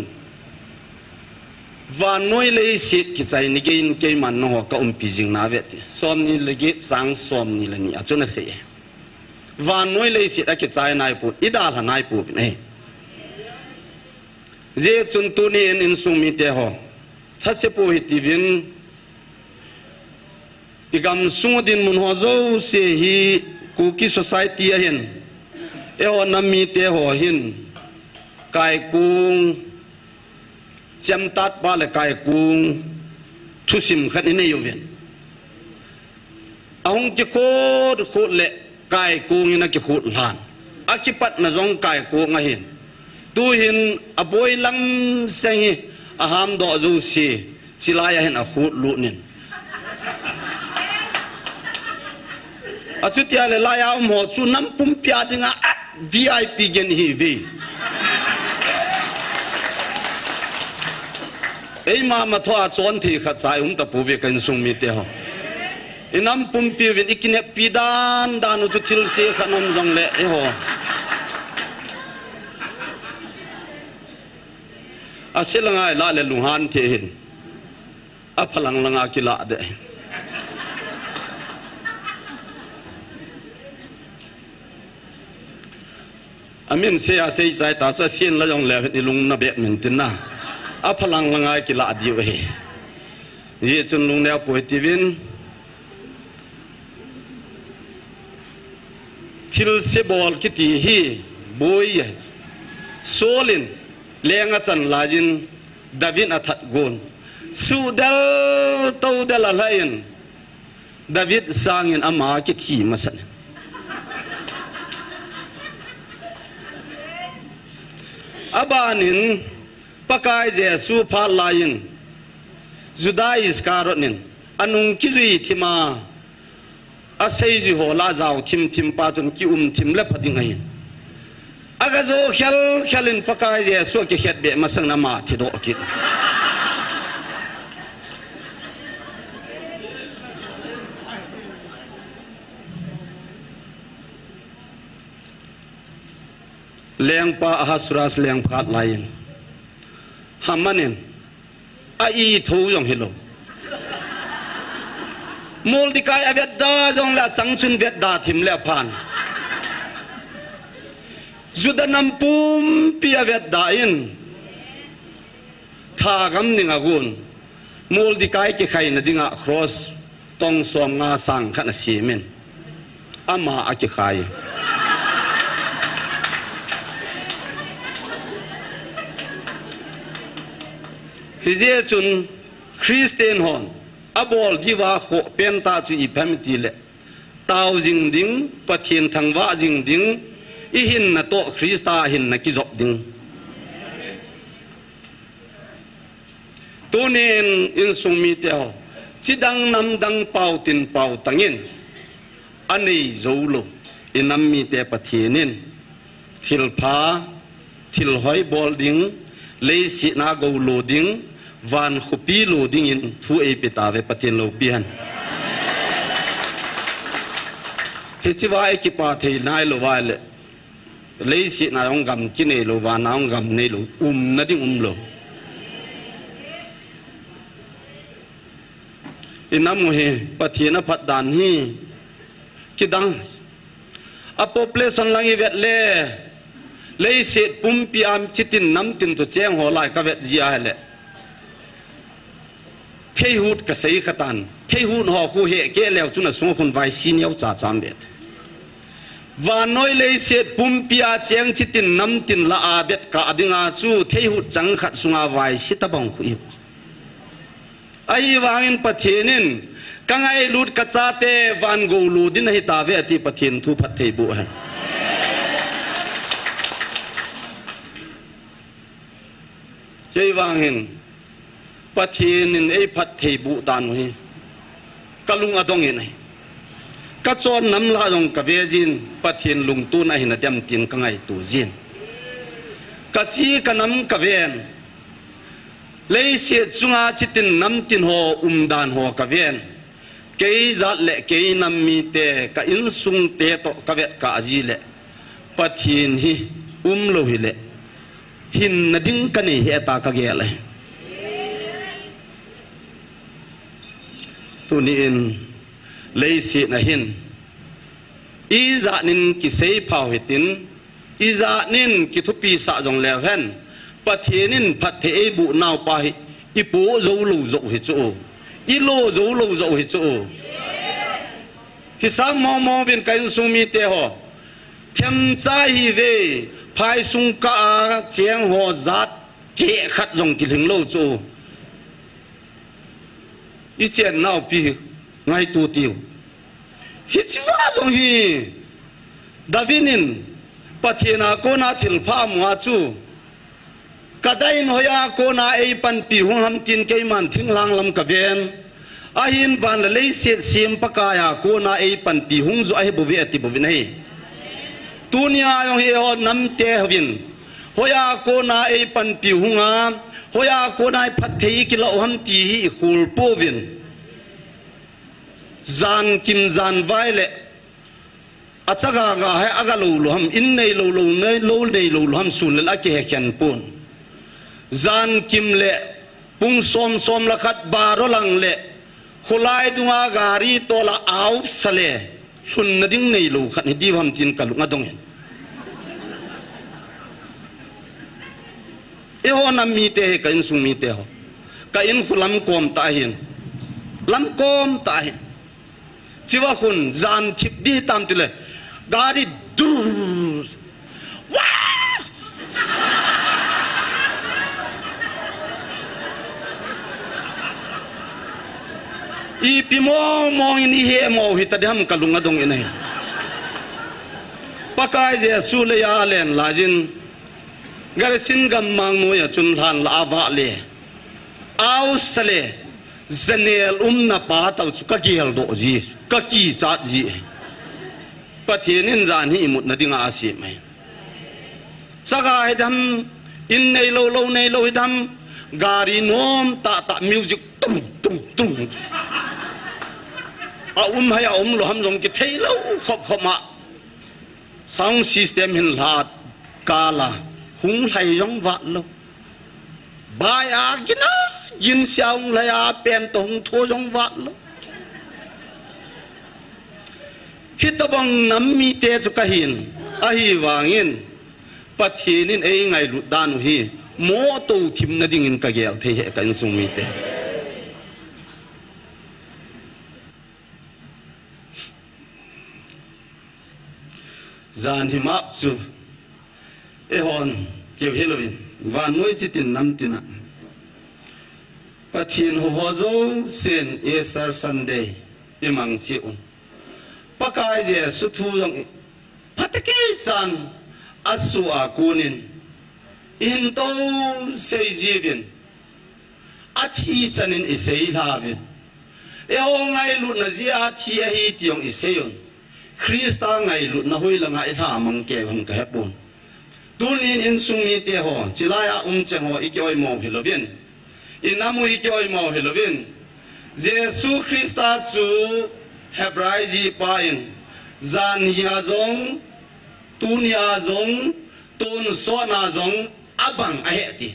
วานน้อยเลยสิกิจใจนี่กินเกมันนะฮอก็ปีจิงนาเวติสอมนี่ละกิดสังสอมนี่ละนี่อาจุนเสยวานน้อยเลยสิกิจใจนายปูอิดาลนายปูนี่เจจุนตุนี่อินสุมิเตฮอถ้าเสปูหิติวินอีกำสุงดินมุนหัวโจเสียฮีคุกิสโซไซตี้เห็นเอวนามีเตหัวหินกายกุงจำตัดบาลกายกุงทุสิมขันนี่อยู่เวียนอาหงจะโคตรโคตรเละกายกุงนักจะโคตรลานอาคิปัดน่ะจงกายกุงเห็นตูเห็นอบวยลังเสียงอาหามดอกจูสีสิลายเห็นอาโคตรลุนินอาชุดที่อะไรลายเอาหมดชุน้ำปุ่มพิอาดิงะ VIP เกนฮีวีไอ้มาทว่าจวนที่ขัดใจตะปูเวกันส่งมีเดียวไอ้น้ำปุ่มพิวินอีกเนี่ยปีดานอุจุทิลเสียขนมจงเละไอ้หัวอาเสลังไงละเลลุงฮันเทียนอาพลังลังอากิละเดอามินเสียเสียใจตาเสียนแล้วยังเลี้ยงลุงนับเบ็ดมินตินนะอาพลังลังไงกิละดีเว้ยยี่จนลุงแนวป่วยทีวินทิลเซบอลคิตีฮีบุยโซลินเลี้ยงอาจารย์ลาจินดาวินอัฐกุนสูเดลตูเดลอะไรนดาวิดสร้างอามาคิตีมาสันอาบานินปะกายเจสูพาลายินจุดาอิสการ์นินอนุงกิจุยทิมาอาศัยจุโหลาจาวทิมปาจนกิทิมเล็บพดิงไงอากาโจเขลินปะกายเจสูกิเขตเบมาสังนามาทิโดกิดเลี้ยงปลาอาหาสุราสเลี้ยงพัดลายินหามันเองอีทูยองเฮโลมูลดิกายอเวดดาจงละสังชุนเวดดาทิมเล่ผ่านจุดนั้นปุ่มปีอเวดดาอินท่ากำนิงอากุนมูลดิกายเกี่ยใครนดิ่งครอสต้องสวมงาสังขันสีเมนอามาอากิใครฮิเจจุนคริสเตียนฮอนอบอลกีวาโคเป็นตาจุอีเพมตีเลตาวจิงดิงปะเทียนทางว่าจิงดิงอีหินนะโตคริสตาหินนะกิจบดิงตัวเนนอินสุมีเตียวจิดังนำดังเป่าตินเป่าตังอินอันนี้โจโลอินนำมีเตปะเทียนินทิลพาทิลหอยบอลดิงเลยสินาโกโลดิง van khupi lu ding in thu e pita ve pathian lo pian he chiwa e ki pa thei nai lo wa le lấy sự nào ông gầm cái này lo và nào ông gầm này lo nó đi lo in năm mươi bắt thiên nó phát đàn hi cái đăng a population lang i vet le lấy sự bum piam chitin năm tin tu cheng ho lại cái vet gì ai le thấy hút cái sấy cái tan thấy hút họ khu hệ cái leo chúng là xuống con vai xin nhau trả chăm bet và nói lấy sự bum pia cheng chitin năm tin là a bet cả dinga chu thấy hút chẳng khát xuống a vai xí ta bong khu ai vangin pathienin kangai lut kachate van go lu din hi ta ve ati pathien thu phat thei bu han chei wangin pathienin ei phat thei bu dan hi kalung adong nei ka chon nam la jong ka ve jin pathien lung tu na hin atem tin kangai tu jin ka chi kanam ka ven lấy sự chunga chitin năm tin ho đàn ho ka ven cái zat lệ cái nam mi te ka in sung te to ka vet ka ji lệ pathin hi lo hi lệ hin na ding ka ni he ta ka ge le tu ni in lấy sự na hin i za nin ki sei phao hitin i za nin ki thupi sa jong le hen pathienin phat the bu naw pa hi ipo zo lo zo hi chu i lo zo hi chu hi sang mo vin kain sumi te ho them cha hi ve phai sung ka cheng ho zat ke khat jong ki ling lo chu i chen naw pi ngai tu tiu hi chiwa jong hi davinin pathiena ko na thil pha mua chu kadai noya ko na ei pan pi hung ham tin ke man thing lang lam ka ven a hin van la lei se sim pakaya ko na ei pan pi hung zo ai bu ve ati bu nei tunia yong he ho nam te hovin hoya ko na ei pan pi hunga hoya ko na phat thei ki lo ham ti hi khul po vin zan kim zan vai le achaga ga hai aga lo ham in nei lo nei lo ham sun la ki he khan pon zan kim le pung som la khat baro lang le khulai dunga gari tola au sale hun na ding nei lo khat ni di ham tin ka lu nga dong hen e ho nam mi te ka in sung mi te ho ka in khulam kom ta hin lam kom ta hin chiwa khun zan thip di tam tu le gari du i pimo mo in he mo hi ta dham kalunga dong inai pakai je su le ya len lajin gar sin gam mang no ya chun han la awa le au sale zanel na pa tau chu ka gel do ji ka ki cha ji pathianin zan hi mut na dinga asi mai saga hedam in nei lo nei lo hedam gari nom ta music tung hay lo ham jong ki thei lo khop ma sound system hin lat kala hung hai jong wa lo bai a kina yin xiang la ya pen tong tho jong wa lo hitabang nam mi te chu ka hin a hi wangin pathinin ei ngai lu dan hi mo to thim na ding in ka gel the he kan sung mi te zan hima su e hon kêu Halloween và nuôi chỉ tin năm tin ạ pathin ho zo sen Easter Sunday imang si un pakai je su thu jong patake chan asu a kunin in to sei jivin athi chanin isei lavin e o ngai lu na ji athi a hi tiong iseion Krista ngai lut na hoi la ngai tha mang ke hong ka hepon tunin in sung mi te ho chilaya cheng ho ikoi mo hilovin inamu hi koi mau helovin Jesu Christa chu Hebrai ji pain zan hi azong tunia zong tun so na zong abang aheti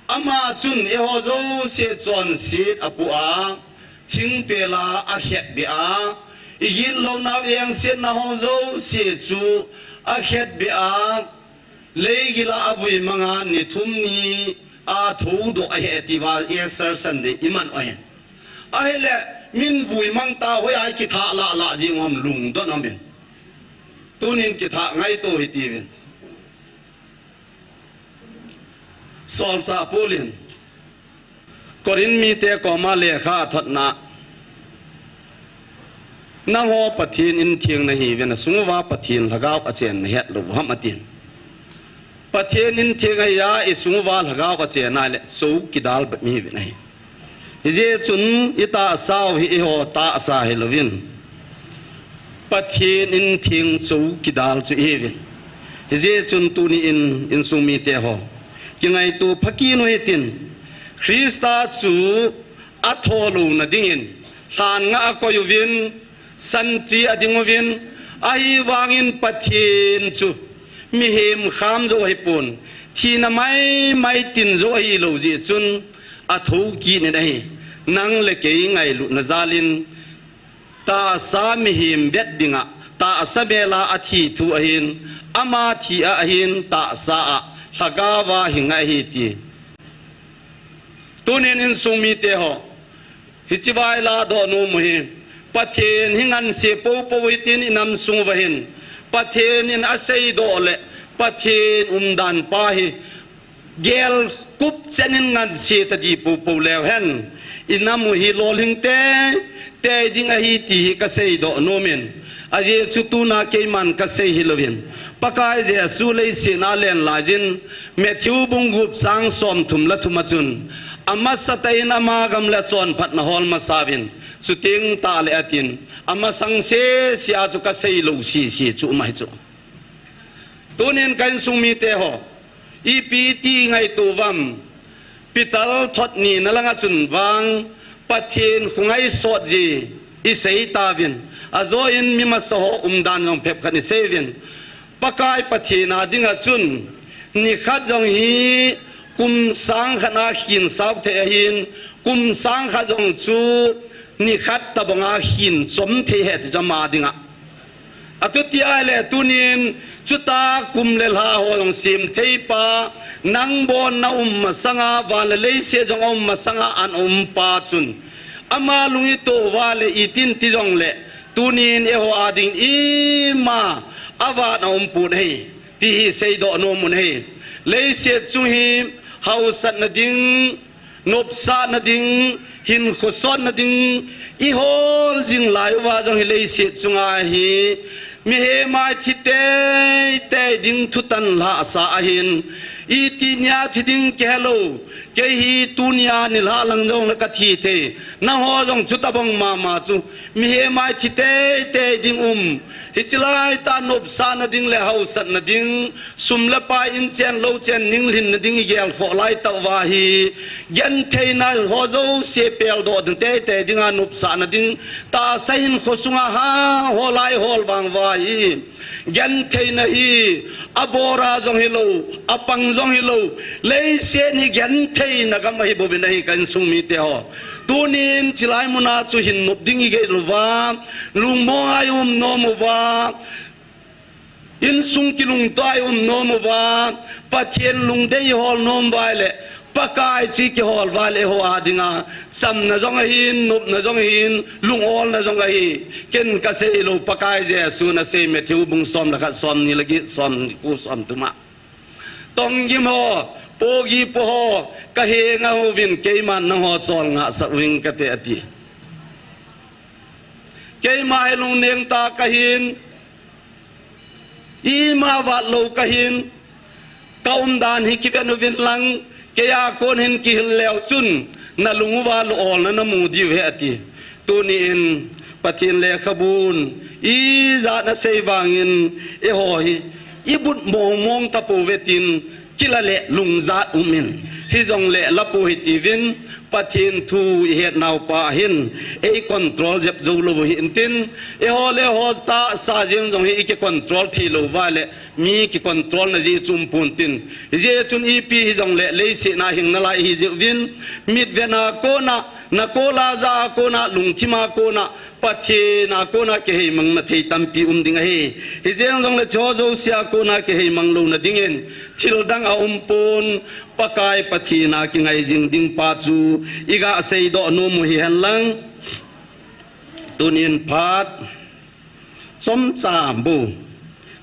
ama chun e ho zo se chon sit apua thing pela a het bi a igin lo na yang sen na ho zo se chu a het bi a leigila avui manga ni thum ni a thu do a heti wa answer sunday iman oy a hele min vui mang ta hoi ai ki tha la la ji ngom lung do nom ben tunin ki tha ngai to hi ti ben sol sa polin korin mi te ko ma le kha thot na na ho pathin in thiang na hi ven sungwa pathin lagaw a chen het lu ham atin pathin in thiang ya i sungwa lagaw a chen na le so ki dal ba mi ven hi je chun ita saw hi ho ta sa hi lovin pathin in thiang so ki dal chu hi ven je chun tu ni in sung mi te ho ki ngai tu phaki no hitin Krista chu atholu na dingin han nga ko yuvin santri adingovin ai wangin pathin chu mi hem kham zo hi pun thina mai tin zo hi lo ji chun athu ki ne dai nang le ke ngai lu na zalin ta sa mi hem bet dinga ta sabela athi thu ahin ama thi a ahin ta sa hagawa hinga hi ti tunin in sumi te ho hichiwai la do no muhi pathen hingan se po po itin inam sungwahin pathen in asei do le pathen umdan pa hi gel kup chenin ngan se ta di po po le hen inamu hi loling te ding a hi ti ka sei do no men aje chutuna ke man ka sei hi lovin pakai je sulei sina len lajin Matthew bungup sang som thum la thumachun amma satain ama gam la chon phat na hol masavin suting ta le atin amma sang se sia chu ka sei lo si chu mai chu tunin kan sumi te ho ipt ngai tu wam pital thot ni nalanga chun wang pathin khungai sot ji i sei ta vin azo in mi ma so umdan jong phep khani sevin pakai pathina dinga chun ni khat jong hi kum sang khana hin sau the hin kum sang kha jong chu ni khat ta bonga hin chom the het jama dinga atuti ale tunin chuta kum le la ho jong sim thei pa nang bon na sanga wal le se jong sanga an pa chun ama lungi to wale itin ti jong le tunin e ho ading i ma awa na pu nei ti sei do no mun hei le se chu hi hausat na ding nop sa na ding hin khosot na ding i hol jing lai wa jong le se chunga hi mi he mai thi te ding thutan la sa hin i ti nya thi ding ke hello ke hi tunia ni la lang jong na ka thi the na ho jong chuta bong ma chu mi he mai thi te ding hichilai ta nop sa na ding le hausat na ding sum la pa in chen lo chen ning lin na ding gel kho lai ta wa hi gen thei na ho zo se pel do ding te ding a nop sa na ding ta sain kho sunga ha ho lai hol bang wa hi gen thei na hi abora jong hi lo apang jong hi lo le se ni gen thei na ga mai bo bin hi kan sung mi te ho tunin chilai muna chu hin nop ding ge wa lung mo ayum no mo wa in sung kilung to ayum no mo wa pathen lung dei hol nom wa le pakai chi ki hol wa le ho adinga sam na jong hin nop na jong hin lung hol na jong hi ken ka se lo pakai je su na se Matthew bung som la kha som ni lagi som ku som tuma tong yim ho pogi po ho ka he nga ho vin ke man na ho chol nga sa wing ka te ati ke mai lung neng ta ka hin i ma wa lo ka hin kaum dan hi ki kan vin lang ke ya kon hin ki leo chun na lung wa lo ol na mu di he ati tu ni in pathin le khabun i za na sei wangin e ho hi i but mong ta po vetin กิละเละลุงจัดอุมินฮิจงเละละปูฮิติวินปะทินทูเหตุนาวปะหินคอนโทรลเจ็บจูลูหินตินฮอเลฮอตาซาจินจงฮิคอนโทรลที่ลูวาเลมีคอนโทรลนะจีจุมปุนตินเจจุนปีฮิจงเละเลสินาหิงนาลายฮิจิวินมิดเวนาโกนานาโกลาซาโกนาลุงทิมาโกนาปะทินาโกนาเกหิมังนาเทตัมปีดิงเฮฮิเจจงเละโจโจเสียโกนาเกหิมังลูนาดิงเงินทิลดังอาปุนปะกายปะทินากิงไอจิงดิงปาจูอีกาเซยดอนุมุฮิฮันลังตุนินพัดสมซาบู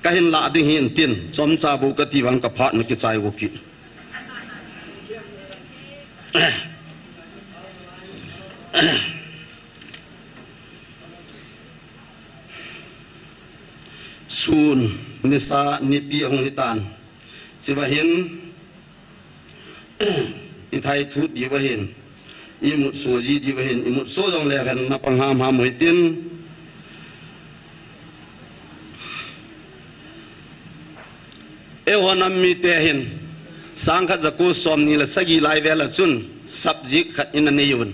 กะเห็นละดิงเห็นตินสมซาบูกะติวังกะพัดนกิใจวกิซูนนิสานิปีองหิตานสิบะเห็นอิไทยทุดดีบะเห็นอิมุดโซจีดีบะเห็นอิมุดโซจงเลเวนนับปังหามหามหิตินวันนั้นมีเตหินสังขัดจะกูสอมนี่ละสกีไลเวลจุนสับจิกขัดอินเนยุน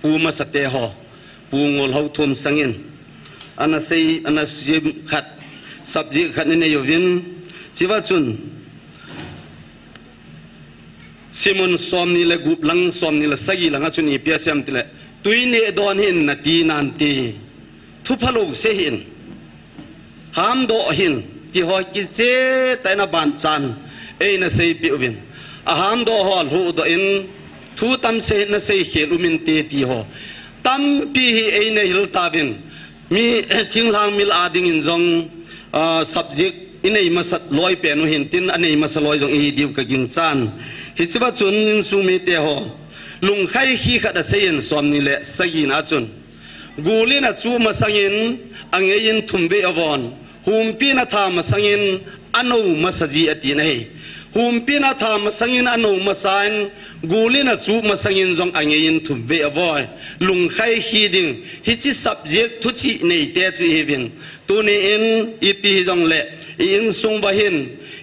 ปูมาสเตหอปูงอลเฮาทุมสังอินอันนั้นสิอันนั้นสิขัดสับจิกขัดอินเนยุวินจิวจุนซิมุนสอมนี่ละกุบลังสอมนี่ละสกีลังจุนอีเปียเซมติละตุยเนดอนหินนาทีนันตีทุพลูกเสหินหามโดหินที่หอยกิเจแต่นบานจันน่ะเสยปิววินอาหามโดหอลหูดอินทูตัมเสน่ะเสยเขลุมินเตตีหอตัมปีน่ะฮิลตาวินมีทิ้งหางมิลอาดิงอินจงsubject น่ะมาสัตลอยเปนุหินตินอันนี้มาสลอยจงอีดิวกะกินซานฮิจิบะจุนสุมิเตหอลุงไข่ขี้ขัดเสยนสอมนี่แหละสกินาจุนกูลินะจูมาสังอินอังเอินทุมเวอวอนหุมปีนาธามาสังอินอนุมาสจีอตินะเฮหุมปีนาธามาสังอินอนุมาสานกูลินะจูมาสังอินจงอังเอินทุมเวอวอนลุงไข่ขี้ดิงฮิจิ subject ทุจิในเตจูเฮวินตัวนี้อินอีปีจงเละอินทรงวะหิน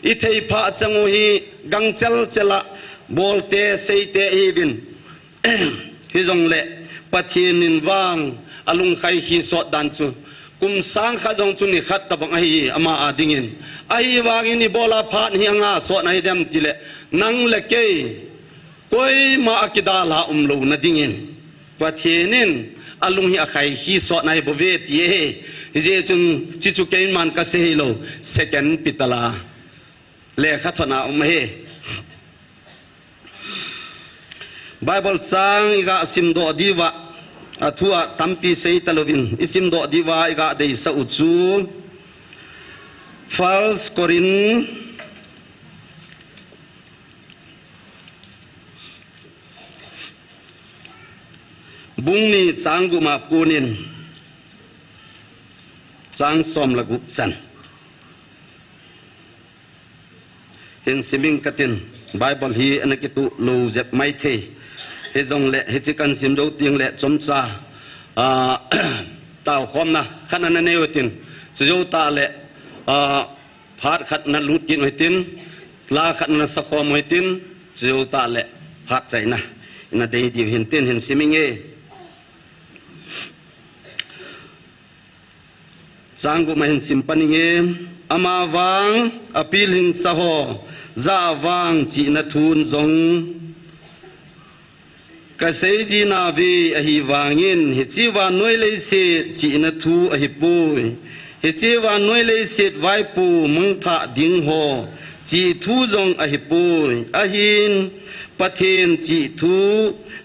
อิเทยพะจังโอฮีกังเจลเจละบอลเตเซเตเฮวินฮิจงเละปะเทียนินวางอลุงไข่ขี้สอดดันจูกุมสังขจงจุนิขัดตะบังไออามาอาดิงินไอวางินิบอลาพาดเฮียงาสอดในเดมติเลนังเล็กเกยกอยมาอักิดาลาลูนดิงินปะเทียนินอลุงเฮียไข่ขี้สอดในบเวตีเฮเจจุนจิจุเกนมันกเซฮิโลเซกันปิตลาเลขัทนาอุมเฮไบเบิลสังอิกาซิมโดดีวะอาทัวตัมปีเซตลวินอิซิมโดดีวาอิกาเดอิสอุจูฟัลส์กอรินบุงนีสังกุมาปูนินสังสมละกุสันเห็นสิมิงกัตินไบเบิลฮีอันกิตุลูเจ็บไม่เทเฮจงเละเฮจิกันสิมโจติงเละจอมซาตาวคอมนะขันนันเนวตินจะโจตาเละพาดขัดนันลุดกินไว้ตินลาขัดนันสักคอมไว้ตินจะโจตาเละพาดใจนะน่ะเดียวเห็นตินเห็นสิมิงเอสังกุมาเห็นสิมปันิงเออามาวางอภิลินสะโฮซาวางจีนทูนจงกษยจีนาวีอหิวางินฮิจิวานนวยเลเสจีนทูอหิปุยฮิจิวานนวยเลเสไวปูมังทะดิงโฮจีทูจงอหิปุยอหินปะเทนจีทู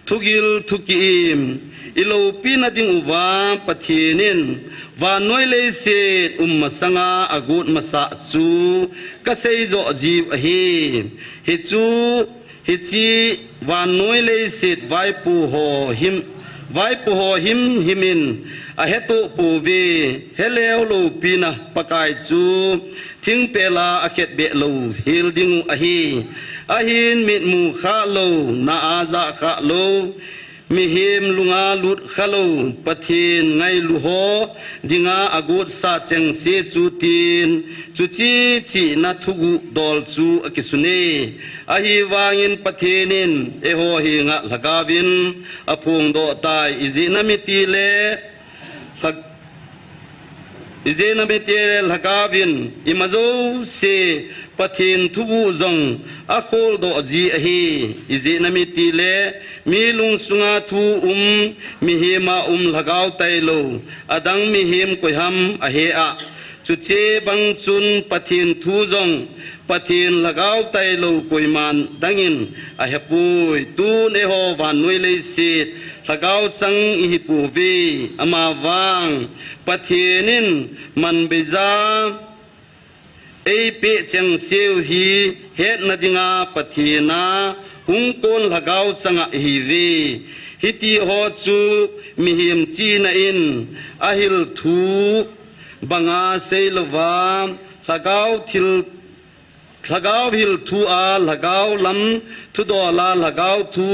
ทุกิลทุกิมอิโลปีนดิงอุวาปะเทนินวานวยเลเสมาสังอาอกุดมาสะจูกษยโจจีบอหิฮิจูฮิจิวานนวยเลยสิทไว้ปูโหหิมหิมินอเหตุปูวีเฮเลวลูปีนะปะกายจูทิ้งเปลาอเกตเบลูฮิลดิงอหินมิดมูขาโลนาอาซาขาโล mi him lunga lut khalo pathin ngai lu ho dinga agut sa cheng se chu tin chu chi chi na thugu dol chu akisune ahi wangin pathinin e ho hi nga lagavin aphung do tai izina miti le izena betel hakavin imazo se pathin thugu zong akhol do ji ahi izena mitile milung sunga thu mi hema lagaw tailo adang mi hem koiham ahe a chuche bang chun pathin thu zong pathin lagaw tailo koiman dangin ahepui tu ne ho van noi le se lagaw sang hi pu vi ama wang pathinin man beza ei pe chang seu hi het na dinga pathina hung kon lagaw changa hi ve hiti ho chu mi him chi na in ahil thu banga seilwa lagaw thil lagaw hil thu a lagaw lam thu do la lagaw thu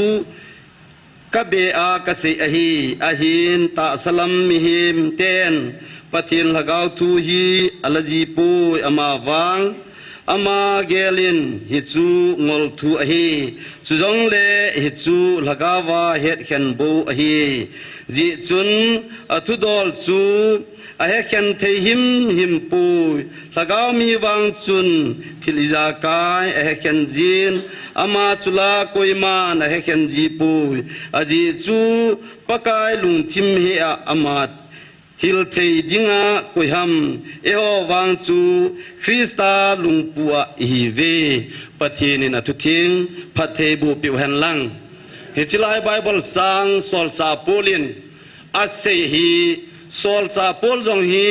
kabe a kase ahi ahin ta salam mihim ten pathin lagaw thu hi alaji pu ama wang ama gelin hichu ngol thu ahi chujong le hichu lagawa het khen bo ahi ji chun athu dol chu ahe khen thei him pu lagaw mi wang chun thiliza kai ahe khen jin ama chula koiman ahe khen ji pu aji chu pakai lung thim he amat hil thei dinga koiham eo wang chu Krista lungpua hi ve pathini na thu thing phathei bu piu han lang hi chilai Bible sang sol cha polin ase hi sol cha pol jong hi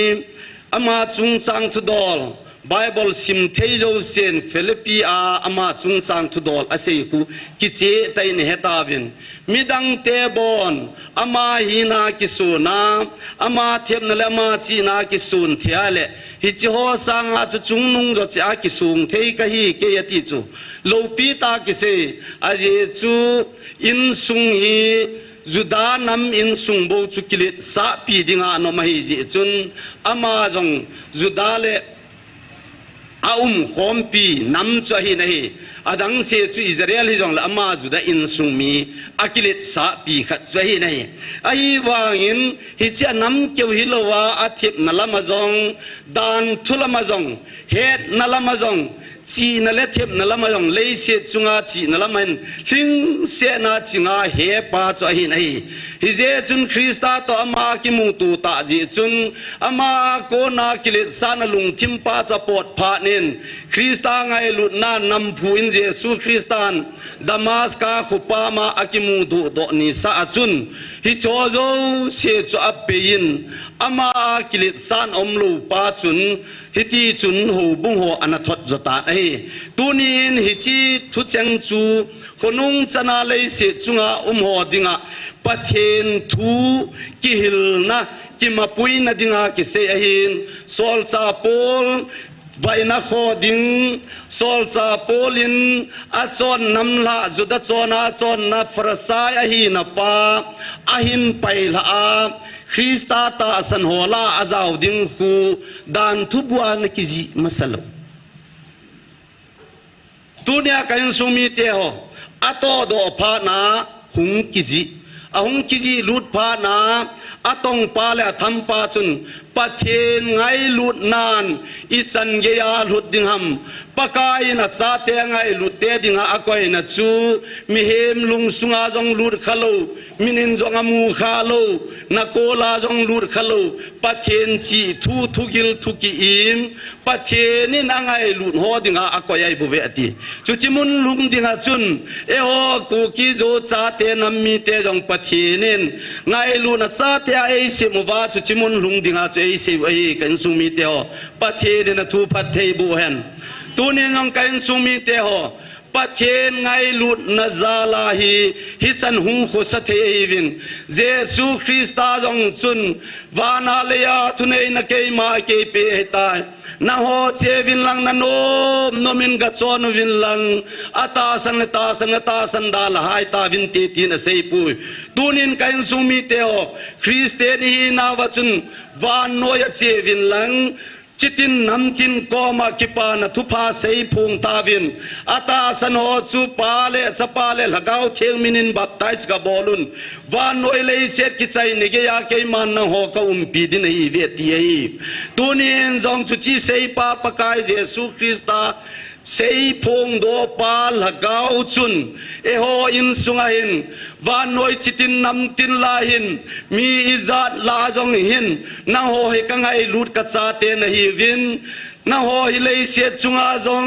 ama chung sang thu dol Bible sim thei jo sen Philippi a ama chung sang thu dol ase ku kiche tai ne hetavin midang te bon ama hina kisuna ama thep na le ama chi na kisun thiale hi chi ho sang a chu chung nung jo cha kisung thei ka hi ke yati chu lo pi ta ki se a ye chu in sung hi juda nam in sung bo chu kilit sa pi dinga no ma hi ji chun ama jong juda le khompi nam chu hi nahi adang se chu Israel hi jong la ama juda in sung mi akilit sa pi khat chu hi nahi ai wangin hi cha nam keu hi lowa athip nalama jong dan thulama jong het nalama jong chi na le thep na lama yong le se chunga chi na lamain hling se na chinga he pa cho hi nei hi je chun Krista to ama ki mu tu ta ji chun ama ko na kile sana lung thim pa cha pot pha nin Krista ngai lut na nam phu in Jesu Kristan Damas ka khupa ma akimu du do ni sa chun hi cho zo se cho apein ama kile san omlu pa chun hiti chun ho bung ho anathot jota ai tunin hichi thu chang chu khonung chana lei se chunga ho dinga pathen thu ki hilna ki mapui na dinga ki se ahin sol cha pol vaina kho ding sol cha polin a chon namla juda chona chon na frasai ahi na pa ahin paila a Krista ta san hola azaw ding hu dan thubuan kiji masalo tunia kain sumi te ho ato do pha na hung kiji lut pha na atong pa le tham pa chun pathen ngai lut nan I chan ge ya lut ding ham pakai na cha te ngai lut te ding a koi na chu mi hem lung sunga jong lut khalo minin jong amu khalo na kola jong lut khalo pathen chi thu gil thu ki im pathen ni na ngai lut ho ding a koi ai bu ve ati chu chimun lung ding a chun e ho ku ki zo cha te nam mi te jong pathenin ngai lu na cha te ai se mu wa chu chimun lung ding a ei se ai kan sumi te ho pathe na thu pathe bu hen tu ne ngong kan sumi te ho ประเทศไงลุดนาซาลาฮีฮิจันหุงโคสเทวินเยซูคริสต์จงสุนวานาเลียทุเนนเกยมาเกยเปให้ตายนะโฮเจวินลังนันโอมโนมินกัจจอนวินลังอัตาสันดาลหายตาวินตีตินเซยปุยตูนินกันสุมิเตโอคริสเตียนีนาวจุนวานโนยเจวินลังจิตินนำตินกอมากิปานทุพาเสยพงตาวินอัตาสนอสุปาเลสปาเลลกาวเทียงมินินบับไตส์กบอลุนวานโนยเลเซตกิไซนิเกยาเกมันนโฮกอุมปีดินอีเวตีเอตูนินจงชุจิเสยปาปกายเยซูคริสตาเสยพงโดปาลกาวจุนเอโฮอินสุงหินวานโนยจิตินนำตินลาหินมีอิจัดลาจงหินนะโฮเฮกังไอลุดกัสาเตนฮีวินนะโฮฮิเลเซียจุงอาจง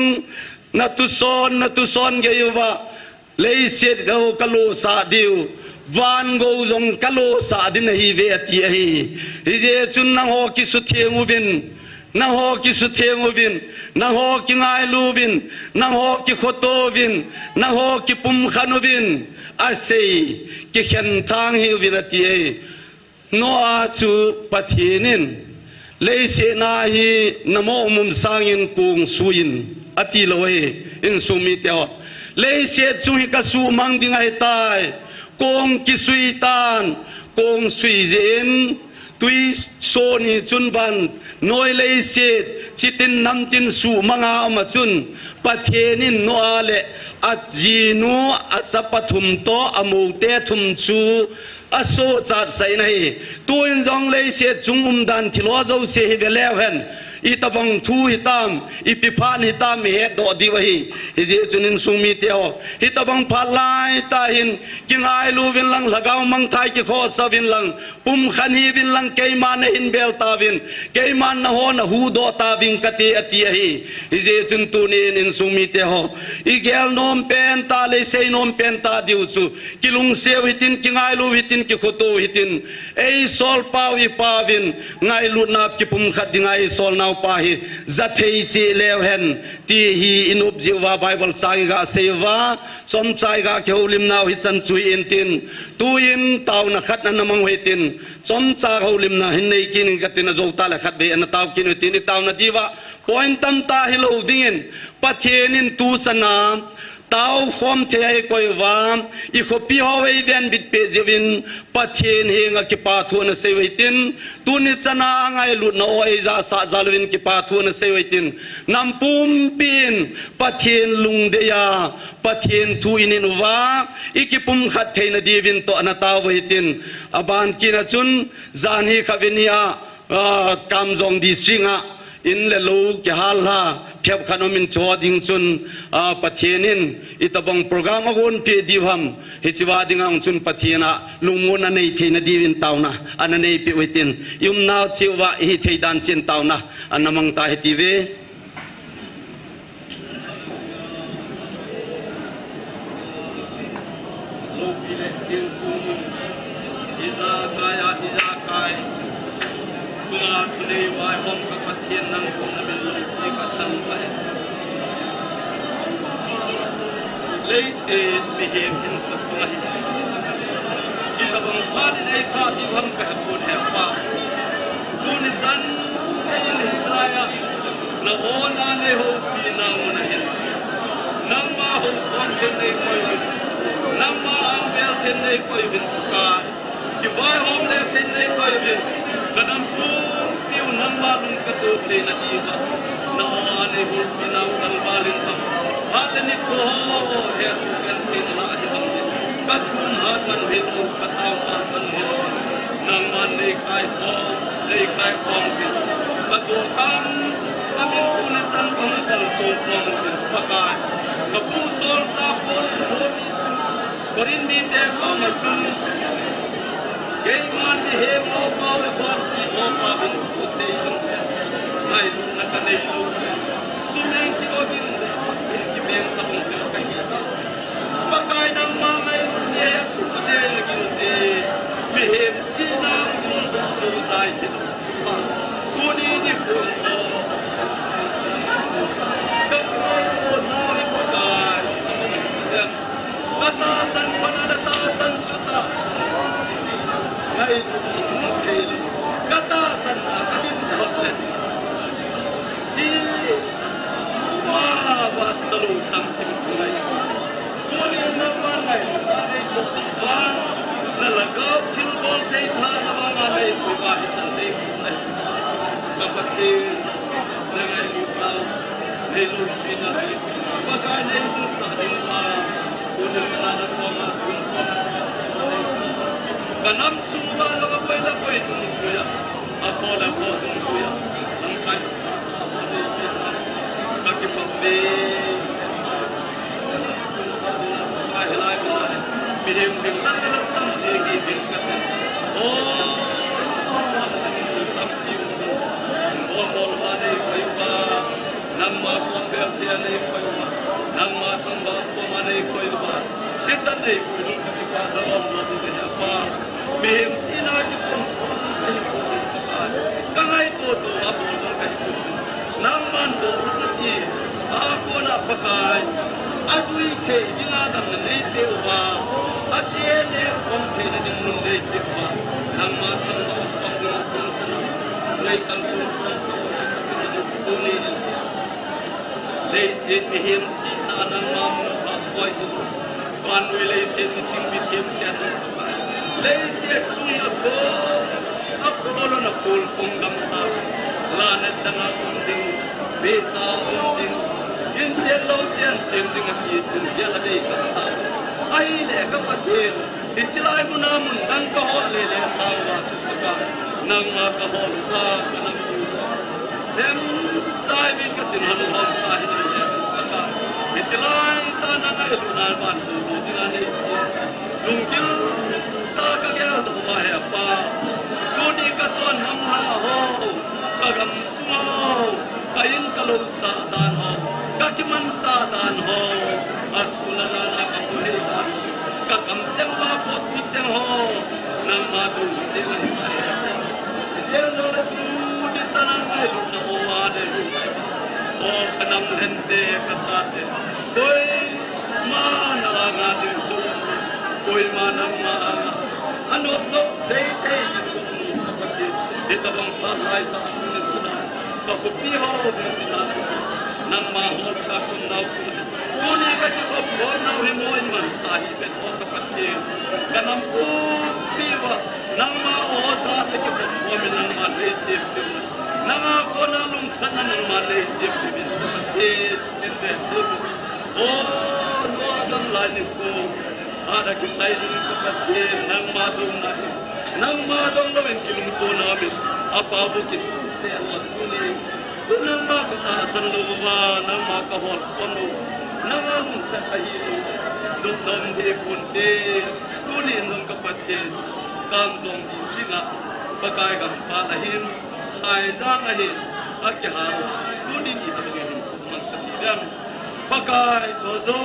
นัตุซอนเกยวะเลเซียเกวกะโลสาดิววานโกจงกะโลสาดินฮีเวตีฮีฮิเจจุนนะโฮกิสุเทียงวินna ho ki su theng vin na ho ki ngai lu vin na ho ki khoto vin na ho ki pum khanu vin asei ki khen thang hi vin ati no a chu pathinin leise na hi namo mum sangin kung suin ati loe in sumi teo leise chu hi ka su mang dingai tai kong ki sui tan kong sui zen tui soni chun van noi lei se chitin nam tin su manga ma chun pathenin no ale ajinu achapathum to amote thum chu aso chat sai nai tuin jong lei se chungum dan thilo zo se hi veleven itabang thu hitam ipiphan hitam he do diwahi hije chunin sumi teo hitabang phalai ta hin kingai lu vin lang lagaw mang thai ki kho savin lang pum khani vin lang keiman hin bel ta vin keiman na ho na hu do ta vin kati ati hi hije chun tunin in sumi teo igel nom pen ta le sei nom pen ta diu chu kilung sew hitin kingai lu hitin ki khoto hitin ei sol paw I pawin ngai lu nap ki pum khat dingai sol naw pa hi zathei chi lew hen ti hi inup jiwa bible chai ga seva som chai ga keulim naw hi chan chui in tin tuin taw na khat na namang hitin som cha holim na hin nei kin gatin zo ta la khat be an taw kin tin taw na jiwa point tam ta hi lo dingin pathenin tu sana tao khom the ai koi wam I khopi howei den bit pe jewin pathen henga ki pa thuna sewaitin tuni sana angai lut no oi za sa zalwin ki pa thuna sewaitin nampum pin pathen lungdeya pathen thu inin wa ikipum khat theina divin to ana taw waitin aban kina chun zani khavinia kamjong di singa in le lo ke hal ha phep khanomin choding chun pathenin itabang program agon pe divham hichiwa dingang chun pathena lungun anei theina divin tauna ananei pe wetin yum naw chiwa hi theidan chin tauna anamang ta hetive lo pile tin sum iza kai sula thulei wai hom ka pathian nang ko na min lo ki ka thang ba lei se behem in kasai itabang phan nei pha ti ham ka ko he pa tuni chan ei ni chaya na ona ne ho pi na mona hin nang ma ho kon chen nei koi nang ma ang bel chen nei koi bin ka ki bai hom le chen nei koi bin kadam pu tiu nang ma lung ka tu te na diwa na ane hul pinau kal balin sam hal ni ko he su kan te na hi sam ka thum ha kan he lo ka taw ka kan he lo nang man nei kai pom ki ka zo kam kamin kun san kom kal so pom pa ka ka pu sol sa pol ho mi korin mi te ko ma chun Gay man ni he mo pa le bon ki mo pa bin ko se yong nai lu na ka nei lu sumeng ki go din ki ben ta bon te ka hi pa kai nang ma ngai lu se ku se gin se me he chi na ku zo sai ki pa ku ni ni ku ko sa ko na ni pa kai ai lu thei lu kata san a kadin hot le di ma ba talu sam tim ngai kuni na ma ngai ai chok ba la la gao thil bol thei tha na ba ga nei ku ba hi chan nei ai ka pa ti na ngai lu tao nei lu pin na ai ba ga nei lu sa ding ba kuni sana na ko ma kun ko na kanam sumba la ko la ko tung suya ako la ko tung suya ang kan ka ki pa be ai lai mai mi hem ding san la sam ji gi bin ka o tam ti o ha nei kai ba nam ma ko be thia nei kai ba nam ma thang ba ko ma nei kai ba ke chan nei ku lu ka ki pa da lom lo de ha pa mềm chỉ nói chứ không có cái gì cả ngày tôi à bộ trong cái gì nam man bộ rất gì à cô na bạc ai à suy thế nhưng à đằng này tiêu vào à chế lệ không thể là những người này tiêu vào nam ma thằng đó không được không chân lấy căn sống sống sống cái này tôi này lấy xét mềm chỉ ta nam ma muốn bảo coi quan nuôi lấy xét chính bị thêm tiền lấy xe chui ấp cô lo nạp cồn phong gam ta la net đằng ông đinh space ông đinh yên chen lâu chen xem đinh ngắt nhiệt đinh kia là đây gam ta ai để các bạn thấy đi chơi lại muốn nam muốn đăng cái hòn lệ lệ sao vào chút cái nàng mà cái hòn ta cái nam yêu em sai biết cái tiền hắn hòn sai rồi em cái đi chơi lại ta nàng ai luôn ăn bàn đồ đồ đi ăn ấy lùng kia ta ka gel do ma he pa kuni ka chon ham ha ho ka gam sumo ka in ka lo sa dan ho ka ki man sa dan ho asula na ka ko he dan ka kam chang ba ko tu chang ho nang ma du se lai pa je no la tu ni sana ngai lu na o wa de o kanam len de ka cha de koi ma na nga ding su koi ma na ma anot nok sei te ni ko kapati de tabang pa hai ta ni chuna ka ko pi ho ni ta nang ma ho ka kun nau chuna tu ni ka chi ko bo nau he mo in man sa hi bet ho kapati kanam ko pi wa nang ma ho sa te ke ko mo min nang ma le se pi nang a ko na lum khan nang ma le se pi bin kapati din de o no adang lai ni ko ada kisah ini kapasnya nang madong lo yang kilum tu nabi apa bukis sewat kuni tu nang ma ketasan lo wa nang ma kahol kono nang alun kahiru dut dom de punte tu ni nang kapasnya kam zong di sina bagai kam palahin hai zang ahin akiharo tu ni ni tabangin kumang katidam bagai zozo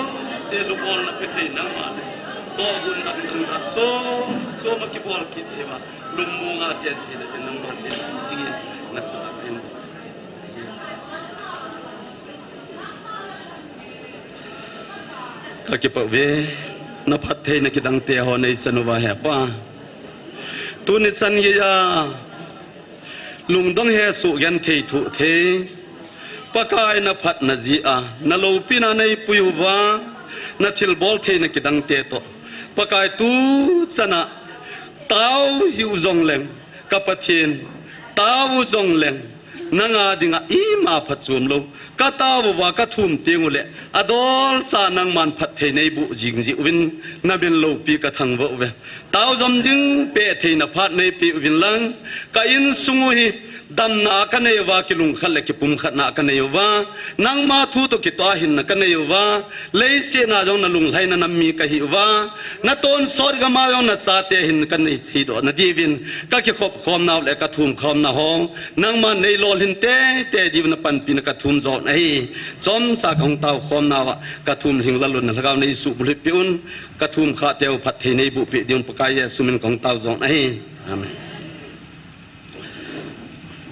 selubol na petay nang mane to gun na tung ra so makibol kit heba lumu nga chen hila tin nang mon tin tingin na ta tin ka ki pa ve na phat the na ki dang te ho nei chanuwa he pa tu ni chan ye ya lung dong he su gan thei thu the pakai na phat na ji a na lo pina nei puyuwa na thil bol the na ki dang te to pakai tu chana tau hiu zong leng kapathin tau zong leng nanga dinga i ma phachum lo ka taw wa ka thum tengule adol cha nang man phat the nei bu jing ji win na ben lo pi ka thang wo we taw zom jing pe the na phat nei pi win lang ka in sungu hi dam na ka nei wa ki lung khal ki pum khat na ka nei wa nang ma thu to ki to hin na ka nei wa lei se na jong na lung lai na nam mi ka hi wa na ton sor ga ma yong na cha te hin ka nei thi do na di win ka ki khop khom naw le ka thum khom na hong nang ma nei lol hin te di na pan pi na ka thum zo na hi chom cha khong taw khom na wa ka thum hing la lun na lagaw nei su bul pi un ka thum kha teu phat the nei bu pi diun pakai ya sumin khong taw zo na hi amen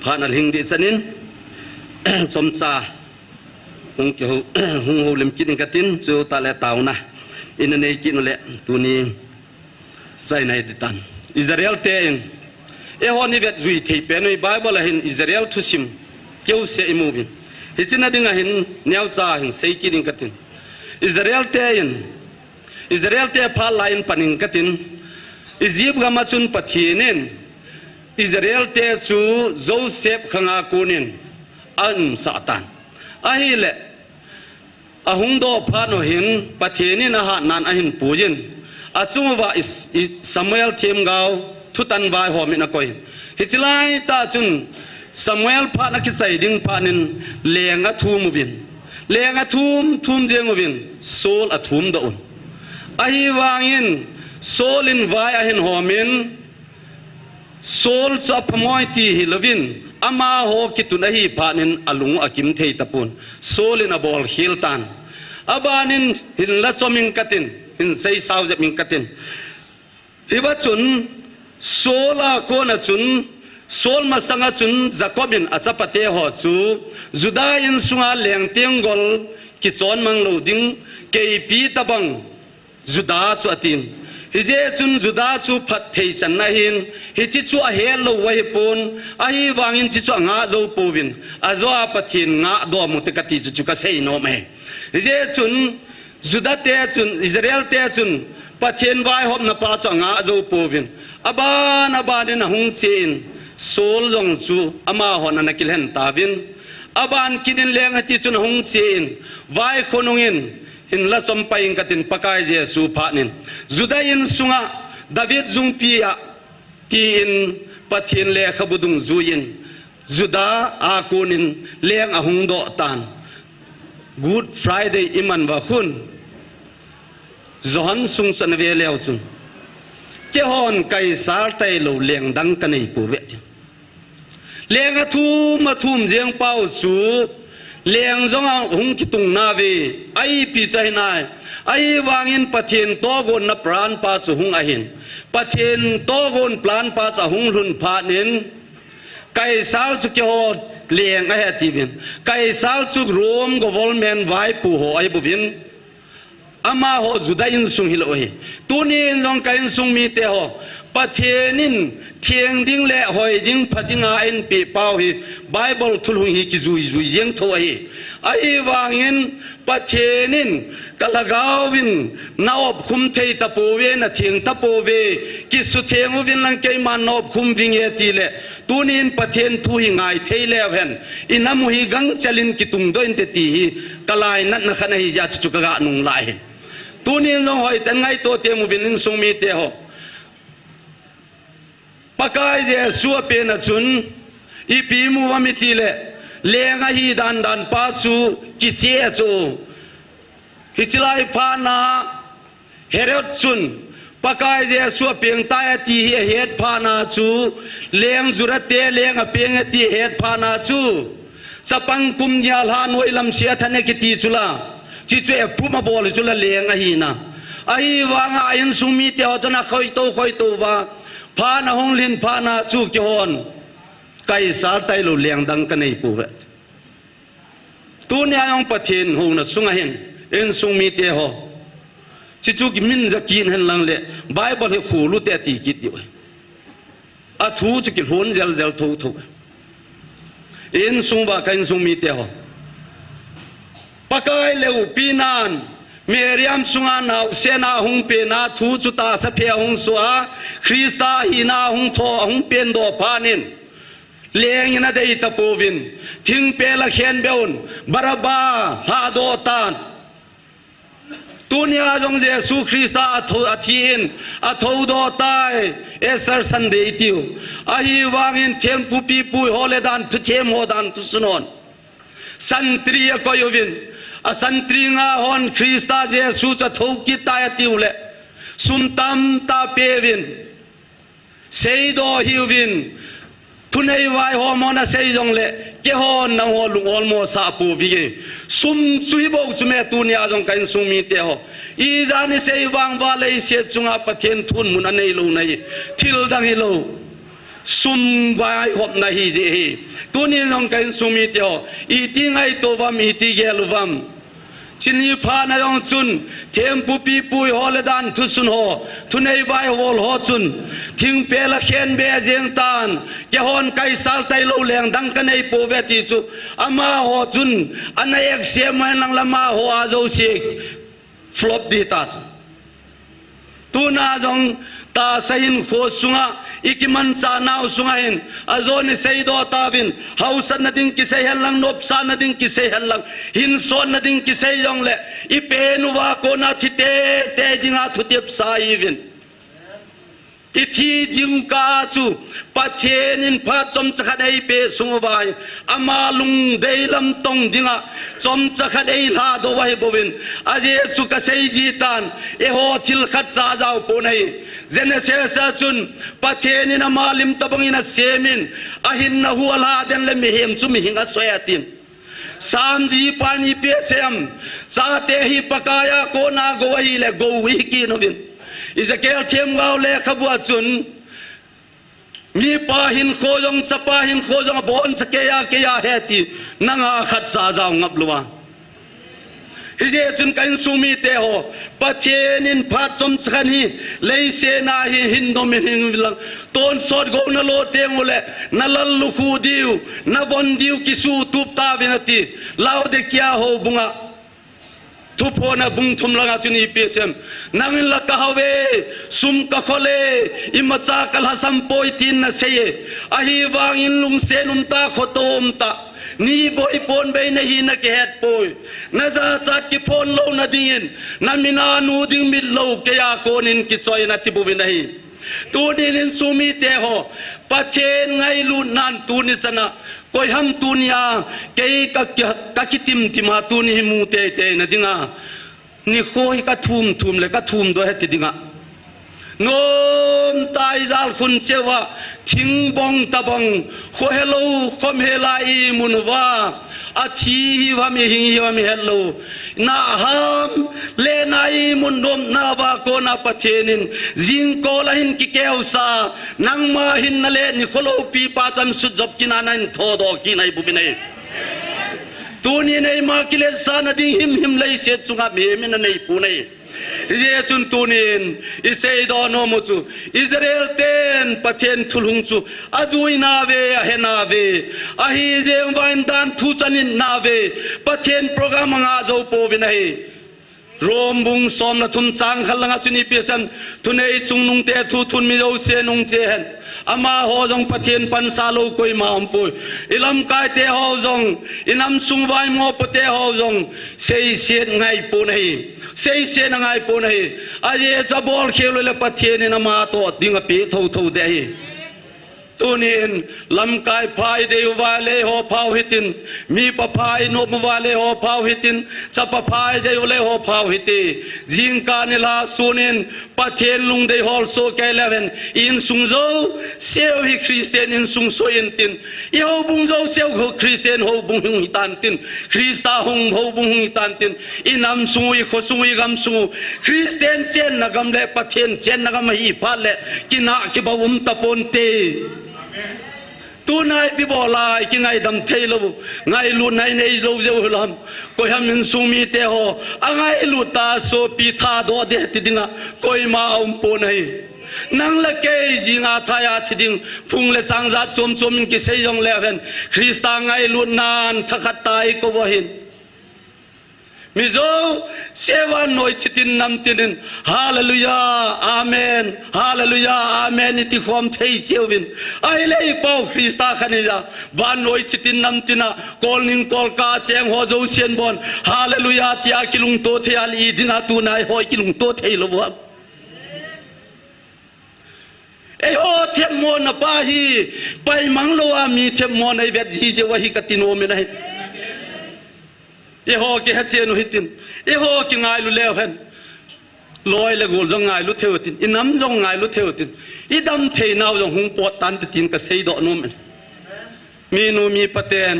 phanal hing di sanin chom cha hung ki hung ho lim kin katin chu ta le taw na in nei kin le tu ni zai nai di tan อิสราเอลเตอินฮอนิเวตจุยเทเป็นในไบเบิลเห็นอิสราเอลทุสิมเกี่ยวเสียอิมูบินฮิจินาดึงเห็นแนวจ่าเห็นเซกินิงกัตินอิสราเอลเตอินอิสราเอลเตพาลายน์ปนิงกัตินอิจิปต์กามาจุนปะเทียนินอิสราเอลเตจูโจเซฟขังอากูนินอันซาตานอาฮิเลอาหุงโดพาโนหินปะเทียนินอาหารนันอาหินปูยินอาจุมว่าซามูเอลเทียมกาวทุตันวายหอมินะกอยฮิจิไลตาจุนซามูเอลพานักใส่ดิ่งพานินเลงอาทูมวินเลงอาทูมเจงวินโซลอาทูมดาอุนอาฮิวางินโซลินวายอาหินหอมินโซลจับพมอยตีฮิลวินอามาโฮกิตุนอาฮิพานินอลุงอากิมเทยตะปุนโซลินอบอลฮิลตันอาบานินหินละซอมิงกัตินหินไซซาวเจมิงกัตินฮิบัจุนโซลาโกนจุนโซลมาสังจุนจักบินอาจจะปะเทหอจูจุดายินสุงาเลียงเตียงกอลกิจอนมังโลดิงเกยปีตะบังจุดาจุอตินฮิเจจุนจุดาจูพัดเทจันนาหินฮิจิจูอาเฮลโลไวปนอาฮิวางินจิจูงาโจปูวินอาโจอาปะทินงาดอมุตกติจุกะเซยโนเมฮิเจจุนจุดาเตจุนอิสราเอลเตจุนปะทินวายหอบนาปาจูงาโจปูวินอาบานนะหุงเซนโซลจงจูอามาหอนันกิลเห็นตาวินอาบานกินเลงที่จุนหุงเซนวายคนงอินอินละสมไปอินกัตินปากายเจสูพานินจุดายินสุงะดาวิดจุงปีอะตีอินปัทยินเลขบุดุงจูยินจุดาอากูนินเลงอาหุงโดตัน Good Friday อิมันวะคุณจอห์นสุงสันเวเลวจุนเจ้าฮอนไก่สาลไตโลเลียงดังกันในปูเวทเลียงอาทูมาทุ่มเจียงเป้าสูเลียงจงเอาหงกิตุงนาเวไอปีใจนายไอวางินปะเทียนโตโกนนับปราณปาจุหงอาหินปะเทียนโตโกนปราณปาจุหงรุนพานินไก่สาลสุกโยเลียงไอฮติวินไก่สาลสุกรวมกวอลแมนไวปูโหไอบุวินอามาโหจุดาอินสุงฮิโลเฮตัวนี้อินจงกันสุงมีเตโหปะเทนินเทียงดิ้งเละหอยดิ้งพัดดิ้งอาอินปีเป้าฮีไบเบิลทุลุงฮีกิจุยยังทัวฮีไอวางินปะเทนินกะละกาวินนอบคุมเทยตะโปเวนะเทียงตะโปเวกิสุเทียงวินลังเกยมานอบคุมวิงเอตีเลตัวนี้ปะเทนทุหิงไอเทยเลวเห็นอินามุฮีกังเจลินกิตุงโดอินเตตีฮีกะลายนัดนะขณะฮีจัดจุกะกะนุงไลตัวนี้ลงหอยแต่ไงตัวเตมุวินินสงมีเตหอปากายเจสัวเป็นจุนอีปีมูวามิติเลเลงะฮีดันปาจูกิเจจูฮิจิไลพานาเฮเรตจุนปากายเจสัวเปียงตายตีเฮดพานาจูเลงจุระเตเลงเปียงตีเฮดพานาจูจะปังกุมยาลานวยลำเสียทันกิตีจุลาจิตเจ็บผู้มาบอลจุลเลงไอนะไอวางไอสุมีเตียวจะนักคอยโตว่าพานาหงลินพานาจูกฮอนไก่สาลไตลุเลียงดังกันในปูเวตตัวนี้ยังปะเทนหงนะสุงเห็นเอ็นสุมีเตียวจิจูกิมินจะกินเห็นลังเล่ไบเบิลให้ขู่ลุเตตีกิดอยู่อาทูจะกินหุ่นเจลทุกเอ็นสุงบากันสุมีเตียวปากายเลวปีนานเมียมสุงานาเสนาหงเปนาทูจุตาสเปียหงสัวคริสตาหินาหงทอหงเปียนโดพานินเลี้ยงนาเดยตะปูวินทิ้งเปละเขียนเบลนบาราบาฮาโดตานตุนยาจงเจสุคริสตาอธินอทูโดตายเอสร์สันเดยติวอาฮิวางินเทียมปูปีปุยฮอเลดานทุเทียมโฮดานทุสนนสันตรีก็ยวินอสันตรีงาฮอนคริสตาเจสุจะทุกิตายติวเลสุนตัมตาเปวินเซยโดฮิววินทุนไอวายฮอมอนาเซยจงเลเกฮอนนังฮอลุงอลโมซาปูวิเกซุมซุยบอกจุเมตุนยาจงกันซุมีเตฮออีจานิเซยวางวาเลเสียจุงอาปะเทนทุนมุนันเนโลนัยทิลดังเฮโลซุมวายฮอบนาฮิเจตัวนี้จงกันซุมีเตฮออีติงไอโตวัมอีติเกลวัม จ ชินีพานายองจุนเทมปูปีปุยฮอลดันทุสุนโฮทุนไอไววอลฮอจุนทิ้งเปละเขียนเบเจงตานแกฮอนไกสัลไตโลเลียงดังกันไอโปเวติจูอามาฮอจุนอันไอเอกเสียมันลังละมาฮออาโจเชกฟลอปดีตาจูตูนาจงตาใส่หินโคสุงะอีกมันซานาวสุงะหินอาโจนิเซยโดตาบินเฮาสันนัดิงกิเซฮันลังนบซานนัดิงกิเซฮันลังหินโซนนัดิงกิเซยองเละอีเปนุวาโกนาทิเตเตจิงาทุเตียบสายวินอีทีดิงกาจูปะเทนินพาจอมจักรไอเปสุงวายอามาลุงเดลัมตงดิงะจอมจักรไอลาโดวายบวินอาเจจุกเซยจีตันเอโฮทิลขัดซาจาวปนัยเจเนเซซาจุนปะเทนินอามาลิมตะบังอินาเซมินอาหินนะหัวลาเดนเลมิเฮมจุมิหิงอสวยตินสามจีปานีเปียเซมซาเตหิปกายาโกนาโกวฮิเลโกวิกินวินอิสเกลเทียมกาวเลขบวจุนมีปาหินโคจงสปาหินโคจงบอนสเกียเกียเฮตินังอาขัดซาจาวงับลัวฮิเจจุนกันสุมีเตโฮปะเทนินพัดจอมสขันฮีเลยเสนาฮีหินโดมิหิงวิลังตอนสอดโกนโลเตงุเลนัลลุคูดิวนับวันดิวกิสูตุบตาวินาทีลาวเดกียโฮบุงะทุพนะบุงทุมลังอาจุนีเปียเซมนังอินลักฮาเวซุมกะขเลอิมาซากลฮัสัมโปยตินนะเซยอะฮีวางอินลุงเซนุมตาขโตมตานี่บอยปนไปในหินกเฮดปอยนาซาจัดกิพนโลนาดินนามินานูดิงมิดโลกยาโกนินกิซอยนาติบุวินัยตูนินสุมีเตโฮปะเทนไงลุนนันตูนิสนะกอยฮัมตูนิยาเกยกะกิติมติมาตูนิมูเตเตนะดิงานี่โคยกะทุมเลยกะทุมโดยเฮติดิงางมตายจาลคุณเจวะทิ้งบองตะบองโคเฮโลคอมเฮลาอีมุนวาอาทีวามีหิงวามีเฮโลนาฮัมเลนายมุนดมนาวาโกนาปะเทนินจิงโกลาหินกิเกวซานังมาหินนเลนิโคโลปีปาจันสุดจบกินานันโทโดกินายบุบินัยตูนี่ในมากิเลสานาดิหิมเลยเสียจุงาเมมินในปูนัยอิเจจุนตูนินอิเซดอนโมจูอิสราเอลเตนปะเทนทุลุงจูอาจุยนาเวอะเฮนาเวอะฮีเจมวันดันทุจันินนาเวปะเทนโปรแกรมงาโจโปวินัยรวมบุงสอมละทุนสังขลังอาจุนีเปียสัมทุนเอจุงนุงเตทุทุนมิโอเซนุงเจนอามาฮอจงปะเทนปันซาโลกุยมาอัมปุยอิลัมกายเตฮอจงอินัมสุงไวมอปเตฮอจงเซยเซียนไงปุนัยเสียเสียนไงปนให้อาเจจะบอลเขียวเลยปะเทียนนมาโตดิ้งปีทูเดยตัวนี้ลำกายพายเดียววาเลหอพาวหิตินมีปะพายนบวาเลหอพาวหิตินจะปะพายเดียวเลหอพาวหิติจิงกานิลาสุนินปะเทียนลุงเดียฮอลโซแกเลเวนอินสุงโจเซียวฮิคริสเตียนอินสุงโซอินตินอีฮอบุงโจเซียวคริสเตียนฮอบุงหุงฮิตันตินคริสตาฮงฮอบุงหุงฮิตันตินอินอัมสุงอีขสุงอีกัมสุงคริสเตียนเจนนักมเลปะเทียนเจนนักมฮีพาเลกินากิบาวุมตะปนเตตัวนายพิบอลายกิไงดำเทลไงลุนในโลเจวลำก็ยามินสุมีเตโฮอ่างไงลุตาโซปีธาโดเดติดิงะก็ยมาอุมปนัยนังละเกยจิงาทายาติดิงพุงเลจังจัดจมมินกิเซยองเลเวนคริสตาไงลุนนานทักตายก็วหินมิโซเซวันโนยสิตินนำตินินฮาเลลูยาอาเมนฮาเลลูยาอาเมนอิติความเทยเจวินไอเลย์เป้าคริสตาขันยาวันโนยสิตินนำตินะกอลนิงกอลกาเจงหัวโจเซียนบอนฮาเลลูยาที่อากิลุงโตเทียลีดินาตูนายหอยกิลุงโตเทยลวะเอโอเทมโมนปาฮีไปมังโลอามีเทมโมนไอเวดจีเจวะฮิกติโนมินัยเอโฮกิฮัตเซนุฮิตินเอโฮกิงายลุเลวเห็นลอยเลกูจงงายลุเทวตินอิน้ำจงงายลุเทวตินอีดำเทนาวจงหงปวดตันตินกเซยดอนุมันมีนูมีปะเตน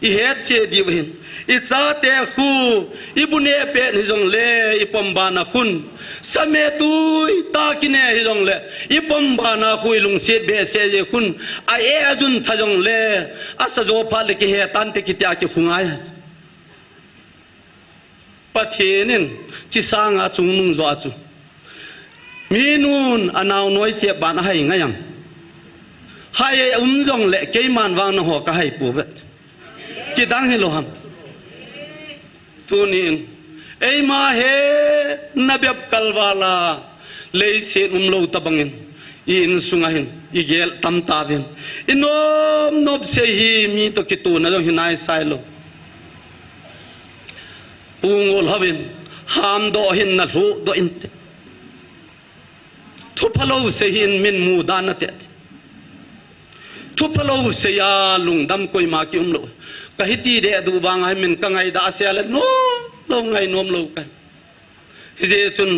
อีเฮตเชดีวินอีซาเตคูอีบุเนเปนิจงเลอีปมบานาคุณสเมตุยตากินเนฮิจงเลอีปมบานาคุยลุงเสียเบเสเจคุณไอเอจุนทจงเลอาสโจพาเลกิเฮตันติกิตยากิคุงาย ประเทศนินจิสางอาจุงนุงจอาจูมีนูนอนาวน้อยเจ็บบานให้ไงยังให้จงเละเกี่ยมันวางนหัวก็ให้ปูเวทจิดังให้โลหะตัวนี้ไอ้มาเฮนบีบกัลวาลาเลยเสียโลตบังอินอินสุงหินอีเกลตัมตาวินอินนบเสียฮีมีตัวกิตูนั่นหินายไซโลตุงโอลฮาวินหามโดหินนัลหูโดอินเตทุพโลเสียหินมินมูดานเตตทุพโลเสียลุงดำกุยมาคิมโลกะฮิตีเดดูวางให้มินกังไงดาเสียเลยโน้ลงไงนมโลกันฮิเจจุน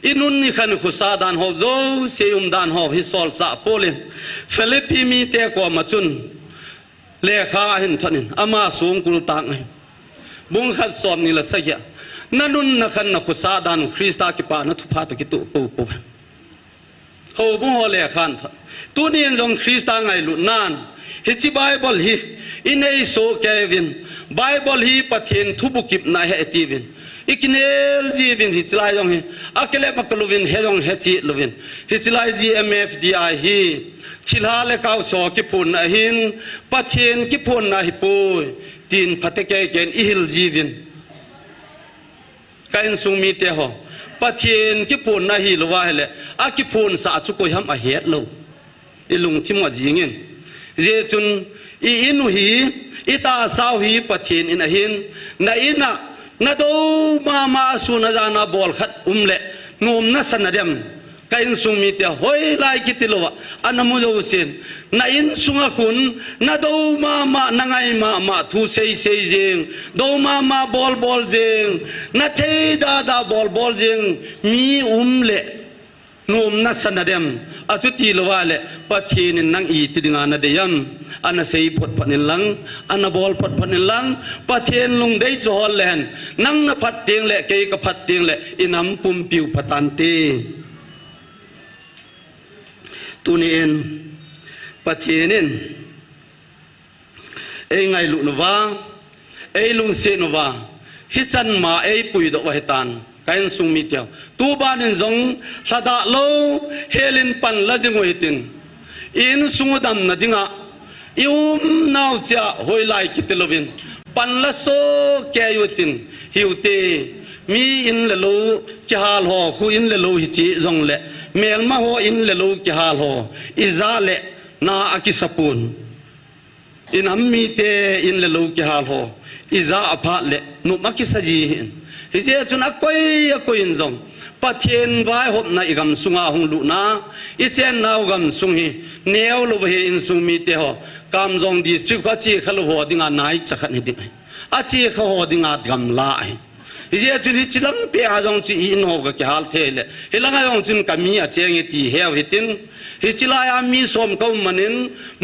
อินุนนี่ขันขุสาดานหอบโจเสียดานหอบฮิสอลซาโปลินฟิลิปปีมีเตะกว่ามาจุนเลขาหินทันินอามาสูงกุลตังบุงขัดสอมนี่ละสักยะนั่นนุนนักขันนักขุสาดานคริสต์กิปานัทุพาตกิตุปูปูเขาบุงหัวเลขาทันตัวนี้ยังคริสต์ไงลุนานฮิจิไบเบิลฮีอินเอโซเควินไบเบิลฮีปัทเนทุบุกิปนาเฮติวินอีกเนลจีวินฮิจไลยองฮีอักเลปักลูวินเฮยองเฮจิลูวินฮิจไลจีเอ็มเอฟดีไอฮีทิลาเลกาวโซกิปุนอาหินปัทเนกิปุนนาฮิปุยตินพัตเกเกนอิฮิลจีวินกันสุมีเตหอปัทเนกิปุนนาฮิลวาเฮเลอากิปุนสาชุกุยฮัมอาเฮตโลอิลุงทิมวจิงินเจจุนอินุฮีอิตาสาวฮีปัทเนอินอาหินนาอินะนาดูมาสุนจานาบอลขัดเลงมนัสนาเดมกัอินสุมีเตะหอยไลกิติโลวะอันนั้นมุจอุสินนาอินสุงคุณนาดูมานังไงมาทูเซย์เจงดูมาบอลเจงนาเทดาบอลเจงมีเลงมนัสนาเดมอาจุติโลวะเลปัทเนนังอีติดงานนาเดียมอันนั้นเสียพดพันนิลังอันนั้นบอลพดพันนิลังปัทเนลุงได้จอลเลนนังนับพัดเตียงเละเกยกับพัดเตียงเละอินำปุ่มปิวพัตันเตตัวนี้เองปัทเนนเองไงลุนวาเอลุงเซนวาฮิจันมาเอปุยดอกวะตันกันสุมิเตียวตูบานินจงสะดาโลเฮลินปันละจิงวยตินอินสุงดำนาดิงะอิวมนาวจ้าหอยไลกิตลวินปันละโซแกยุตินฮิวเตมีอินเลโลกิฮาลโฮคุอินเลโลฮิจิจงเลเมลมาโฮอินเลโลกิฮาลโฮอิซาเลนาอากิสปูนอินอัมมีเตอินเลโลกิฮาลโฮอิซาอภาเลนุมักิสจีหินฮิเจจุนอักโอยอินจงปัทเนไว้หบนาอิกำสุงอาหงลุนาอิเจนนาวกำสุงฮีเนวลุเฮอินสุงมีเตหอกำจงดิสทริกก็จีขลุหัวดิ่งานายจักรนิดิ่งอาจีขหัวดิ่งากำลายฮิเจจุนฮิจิลัมเปียจงจีอินโฮกะกิฮัลเทเลฮิลังจงจุนกามีอาเจงตีเฮวฮิตินฮิจิลายามีสมกำมันิน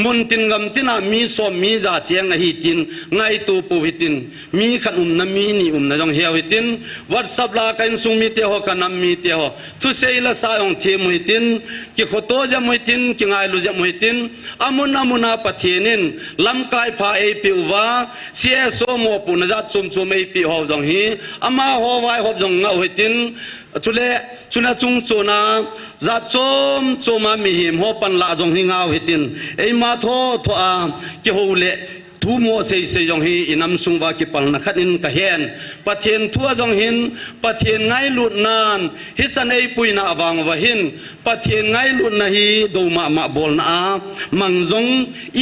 มุนตินกำตินามีสมมีจ่าเจงฮิตินไงตูปูฮิตินมีขันนามีนี่นะจงเฮวฮิตินวัดสับลากันสุมีเตหกันนามีเตหทุเซลสายองเทมุฮิตินกิขโตจะมุฮิตินกิไงลุจะมุฮิตินอามุนาปะเทนินลำกายพาเอปิววาเสียโซโมปุนจัดซุมเอปิหอจงฮีอามาหอไว้หอบจงเงาฮิตินชุนะจุงโซนาจัดโจมามีหิมหอปันละจงหิงเอาฮิตินไอมาโทอากิโฮเลทูโมเซจงฮีอินำสุงวากิปัลนักนินกะเฮนปัทเนทัวจงหินปัทเนไงลุนนานฮิจันไอปุยนาวังวะหินปัทเนไงลุนนาฮีดูมาบอลนามังจง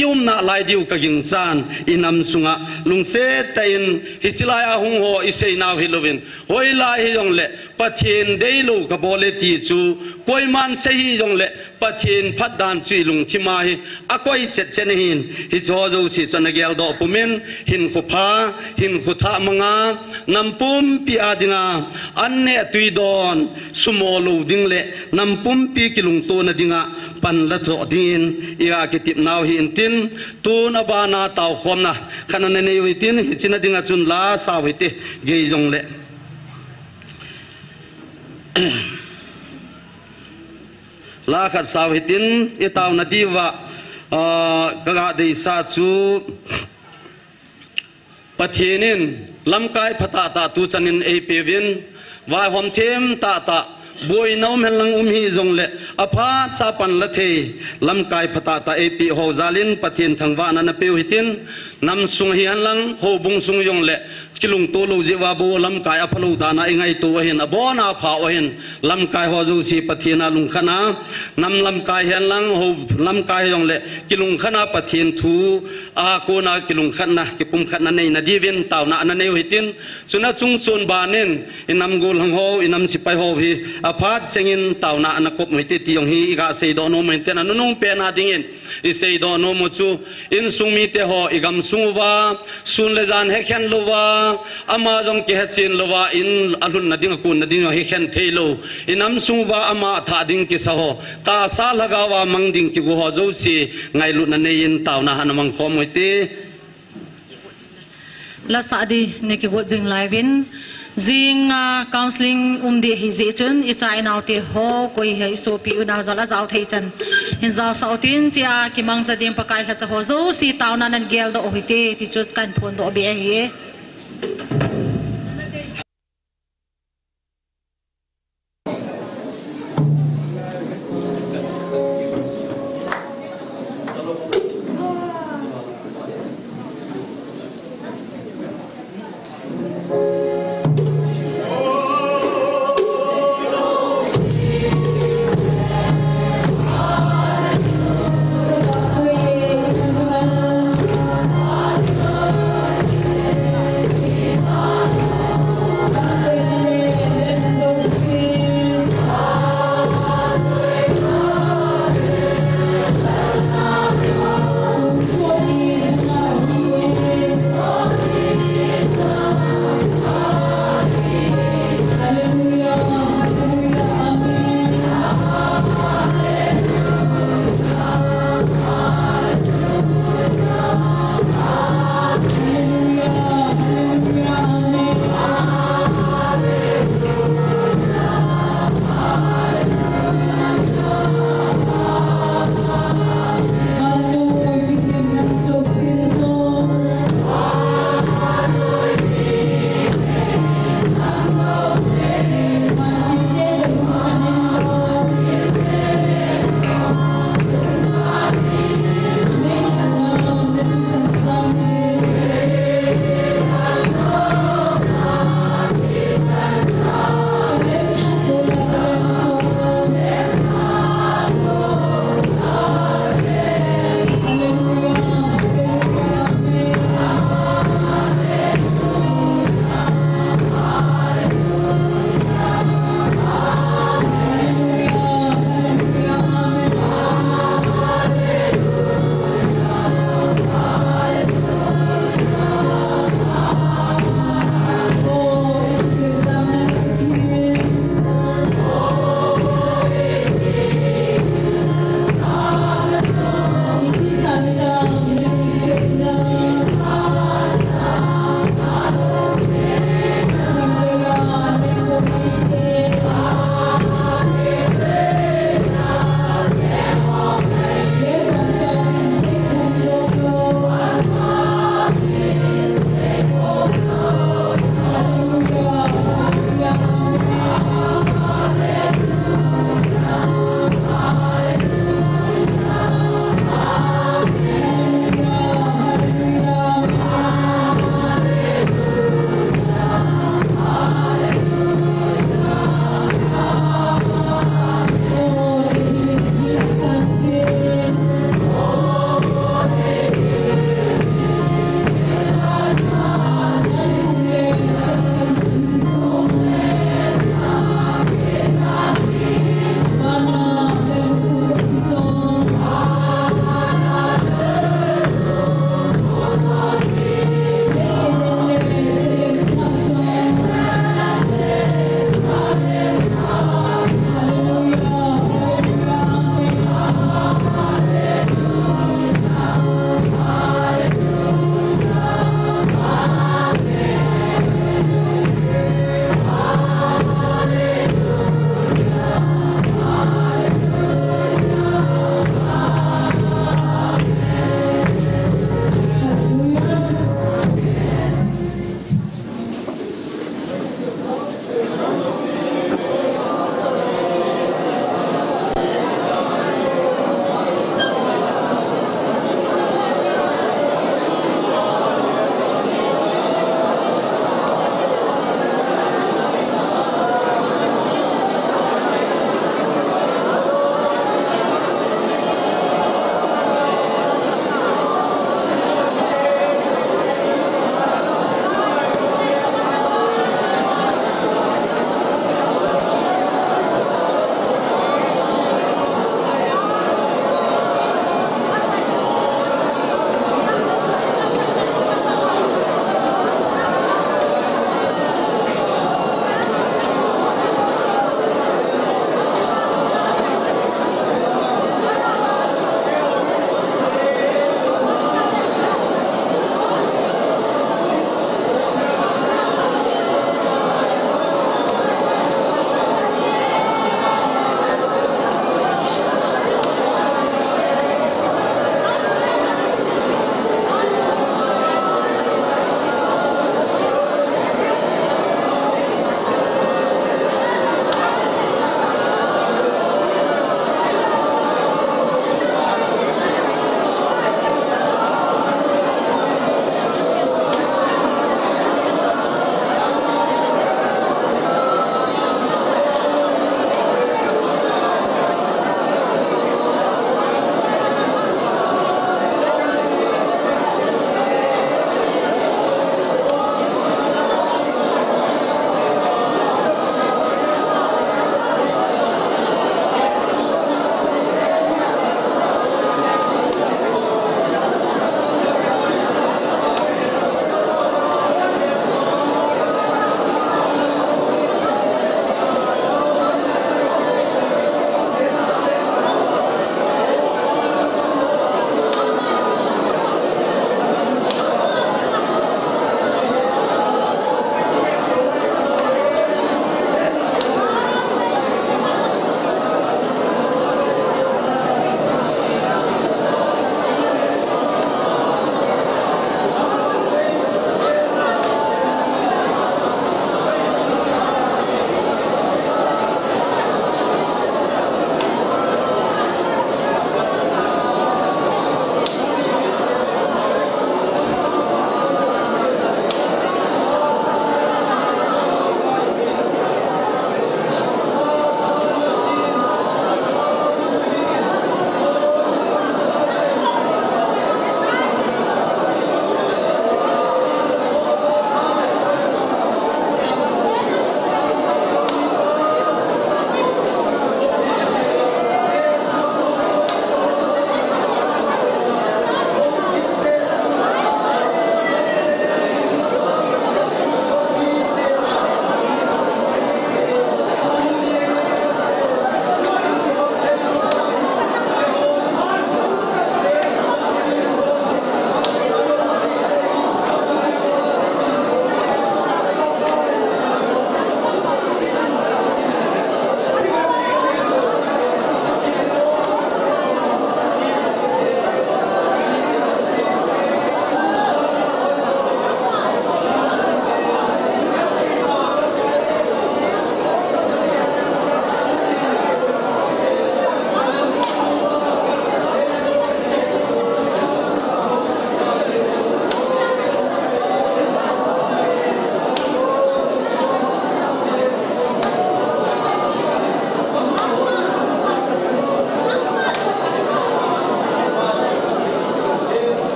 ยุมนาลายดิวกะกิงซานอินำสุงะลุงเซตอินฮิจิลายาหงโฮอิเซนาฮิโลวินหอยลายจงเลปัทเนเดลูกะบอเลตีจูกวยมันเซฮีจงเลปัทเนพัดดานจุยลุงทิมาฮีอะกวยเจ็ดเจนหินฮิจอจูสิจันเกลดอปุมินหินขุพาหินขุทะมังานำปุ่มปีอาดิงาอันเนตุยดอนสุโมลูดิงเลนำปุ่มปีกิลุงตัวนดิงาปันละโตดินอีกากิติบนาวหินตินตัวนบานาตาวขมนะขณะนั้นอยู่ตินหิจินดิงาจุนลาสาวิติเกยจงเลลาขัดสาวิตินอิตาวนดีวะกะกะดิสาจูปัทเนน ลำกายพตาตาตูจันินเอเปวินวายหอมเทมตาตาบวยน้ำเฮลังฮีจงเละอภาชาปันละเทลำกายพตาตาเอปีโฮซาลินปะเทียนทางวานันเปียวหิตินนำสุงฮีฮันลังโฮบุงสุงยงเละกิลุงโตโลจิวาโบลำกายอภลูตานาอิงไงตัวเห็นอบอนาผาเห็นลำกายฮอจูสีปะเทียนาลุงขนานำลำกายเฮลังโฮลำกายยงเละกิลุงขนาปะเทียนทูอาโกนากิลุงขนากิปุมขนาในนาดีเวนตาวนาอันเนวหิตินสุนัขซุงส่วนบานินอินำโกลหังโฮอินำสิไปโฮฮีอภาเซงินตาวนาอันกบมิติติยงฮีอีกาเซโดโนมิเตนันนุ่งเปนาดิงินอิเซโดโนมุจูอินซุงมิเตโฮอีกำซุงวาซุนเลจานเฮขันโลวาอามาจงเกฮจินโลวาอินอลุนนดิงกุนนดิงเฮขันเทโลอินำซุงวาอามาธาดิงกิสโฮตาซาลกาวามังดิงกิกุฮโจซีไงลุนนเนยินตาวนาฮันมังขอมวยตี la sa di ne ki go jing lai win jing counseling di hi ji chun I chai nau te ho koi he so pi u na zala zaw thei chan hin zaw sau tin chia ki mang cha ding pakai ha cha ho zo si taw na nan gel do hi te ti chu kan phon do be hi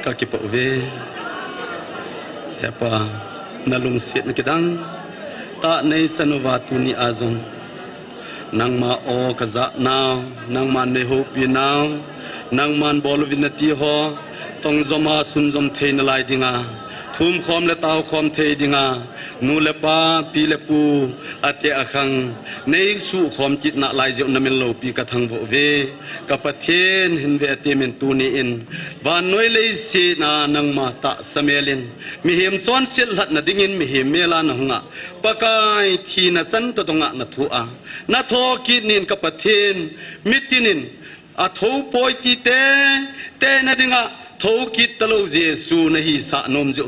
ka ki pa ve hepa na lung sit na kidang ta nei sanova tu ni azong nang ma o kaza now nang man ne ho pi now nang man bol vinati ho tong zoma sun zom thein lai dinga thum khom le taw khom thei dinga nu le pa pi le pu ate akhang nei su khom chit na lai jeu na men lo pi ka thang bo ve ka pathen hin ve te men tu ni in van noi le si na nang ma ta samelin mi hem son sil lat na dingin mi hem mela na hunga pakai thi na chan to tonga na thu a na tho ki nin ka pathen mitinin a tho poi ti te na dinga thâu kít talo Giêsu na hi sa nom jo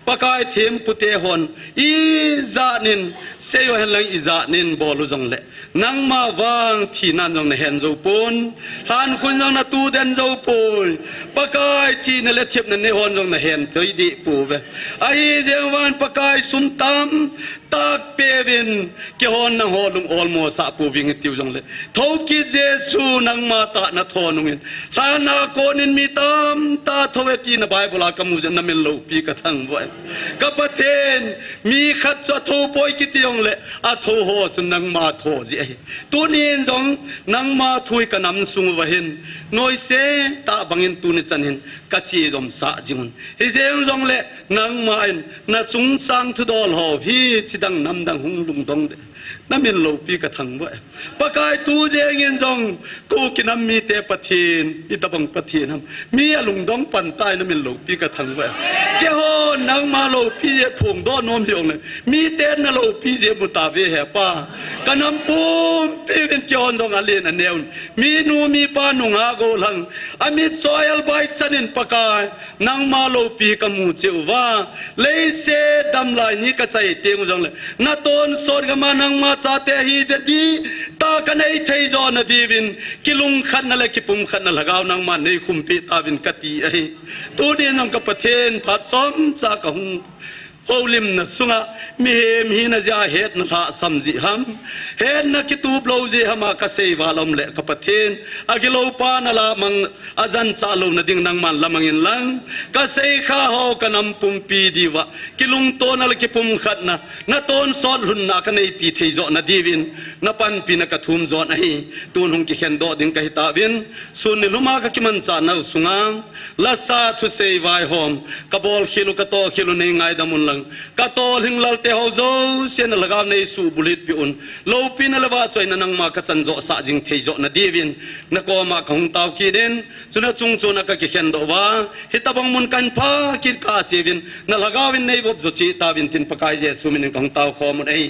pakai them pute hon i za nin seyo hen lang i za nin bolu jong le nang ma wang thi nan jong na hen zo pon han kun jong na tu den zo pol pakai chi na le thiep na ne hon jong na hen thoi di pu ve ai jewan pakai sum tam tak pevin ke hon na holum olmo sa pu wing tiu jong le thâu kít Giêsu nang ma ta na thonungin hana konin mi tam ta thove ti na bible ka mu jan na men lo pi ka thang boy ka pathen mi khat cho tho poi ki tiong le a tho ho chun nang ma tho ji tu nin jong nang ma thui ka nam sung wa hin noi se ta bangin tu ni chan hin ka chi jom sa jingun hi jeng jong le nang ma in na chung sang thu dol ho hi chidang nam dang hung lung dong de na min lo pi ka thang boy pakai tu jeng in jong ku ki nam mi te pathin i ta bang pathin ham mi alung dong pan tai na min lo pi ka thang boy ke ho nang ma lo pi je phung do nom hiong le mi ten na lo pi je bu ta ve he pa kanam pum pi ven ki on dong alen an neun mi nu mi pa nu nga go lang amit soil bai sanin pakai nang ma lo pi ka mu che wa le se dam lai ni ka chai te ng jong le na ton sor ga ma nang ma cha te hi de di ta ka nei thei zo na di vin kilung khan na le ki pum khan na lagaw nang ma nei khum pi ta vin ka ti ai tu ni nang ka pathen phat som cha ka hung holim na sunga mi hem hi na ja het na tha samji ham het na ki tu blo je hama ka sei walom le ka pathen agilo pa na la mang azan cha lo na ding nang man lamangin lang ka sei kha ho ka nam pum pi diwa kilung to na le ki pum khat na ton sot hun na ka nei pi thei zo na divin na pan pi na ka thum zo na hi tun hung ki khen do ding ka hita vin sun ni luma ka ki man cha na sunga la sa thu sei vai hom ka bol khilu ka to khilu nei ngai da mun lang ka tol hing lal te ho zo sen lagaw nei su bulit pi un lo pi na lawa choi na nang ma ka chan zo sa jing thei zo na divin na ko ma khong taw ki den chuna chung chuna ka ki khen do wa hitabang mun kan pha ki ka sevin na lagawin nei bob zo chi ta vin tin pakai je su min khong taw kho mun ei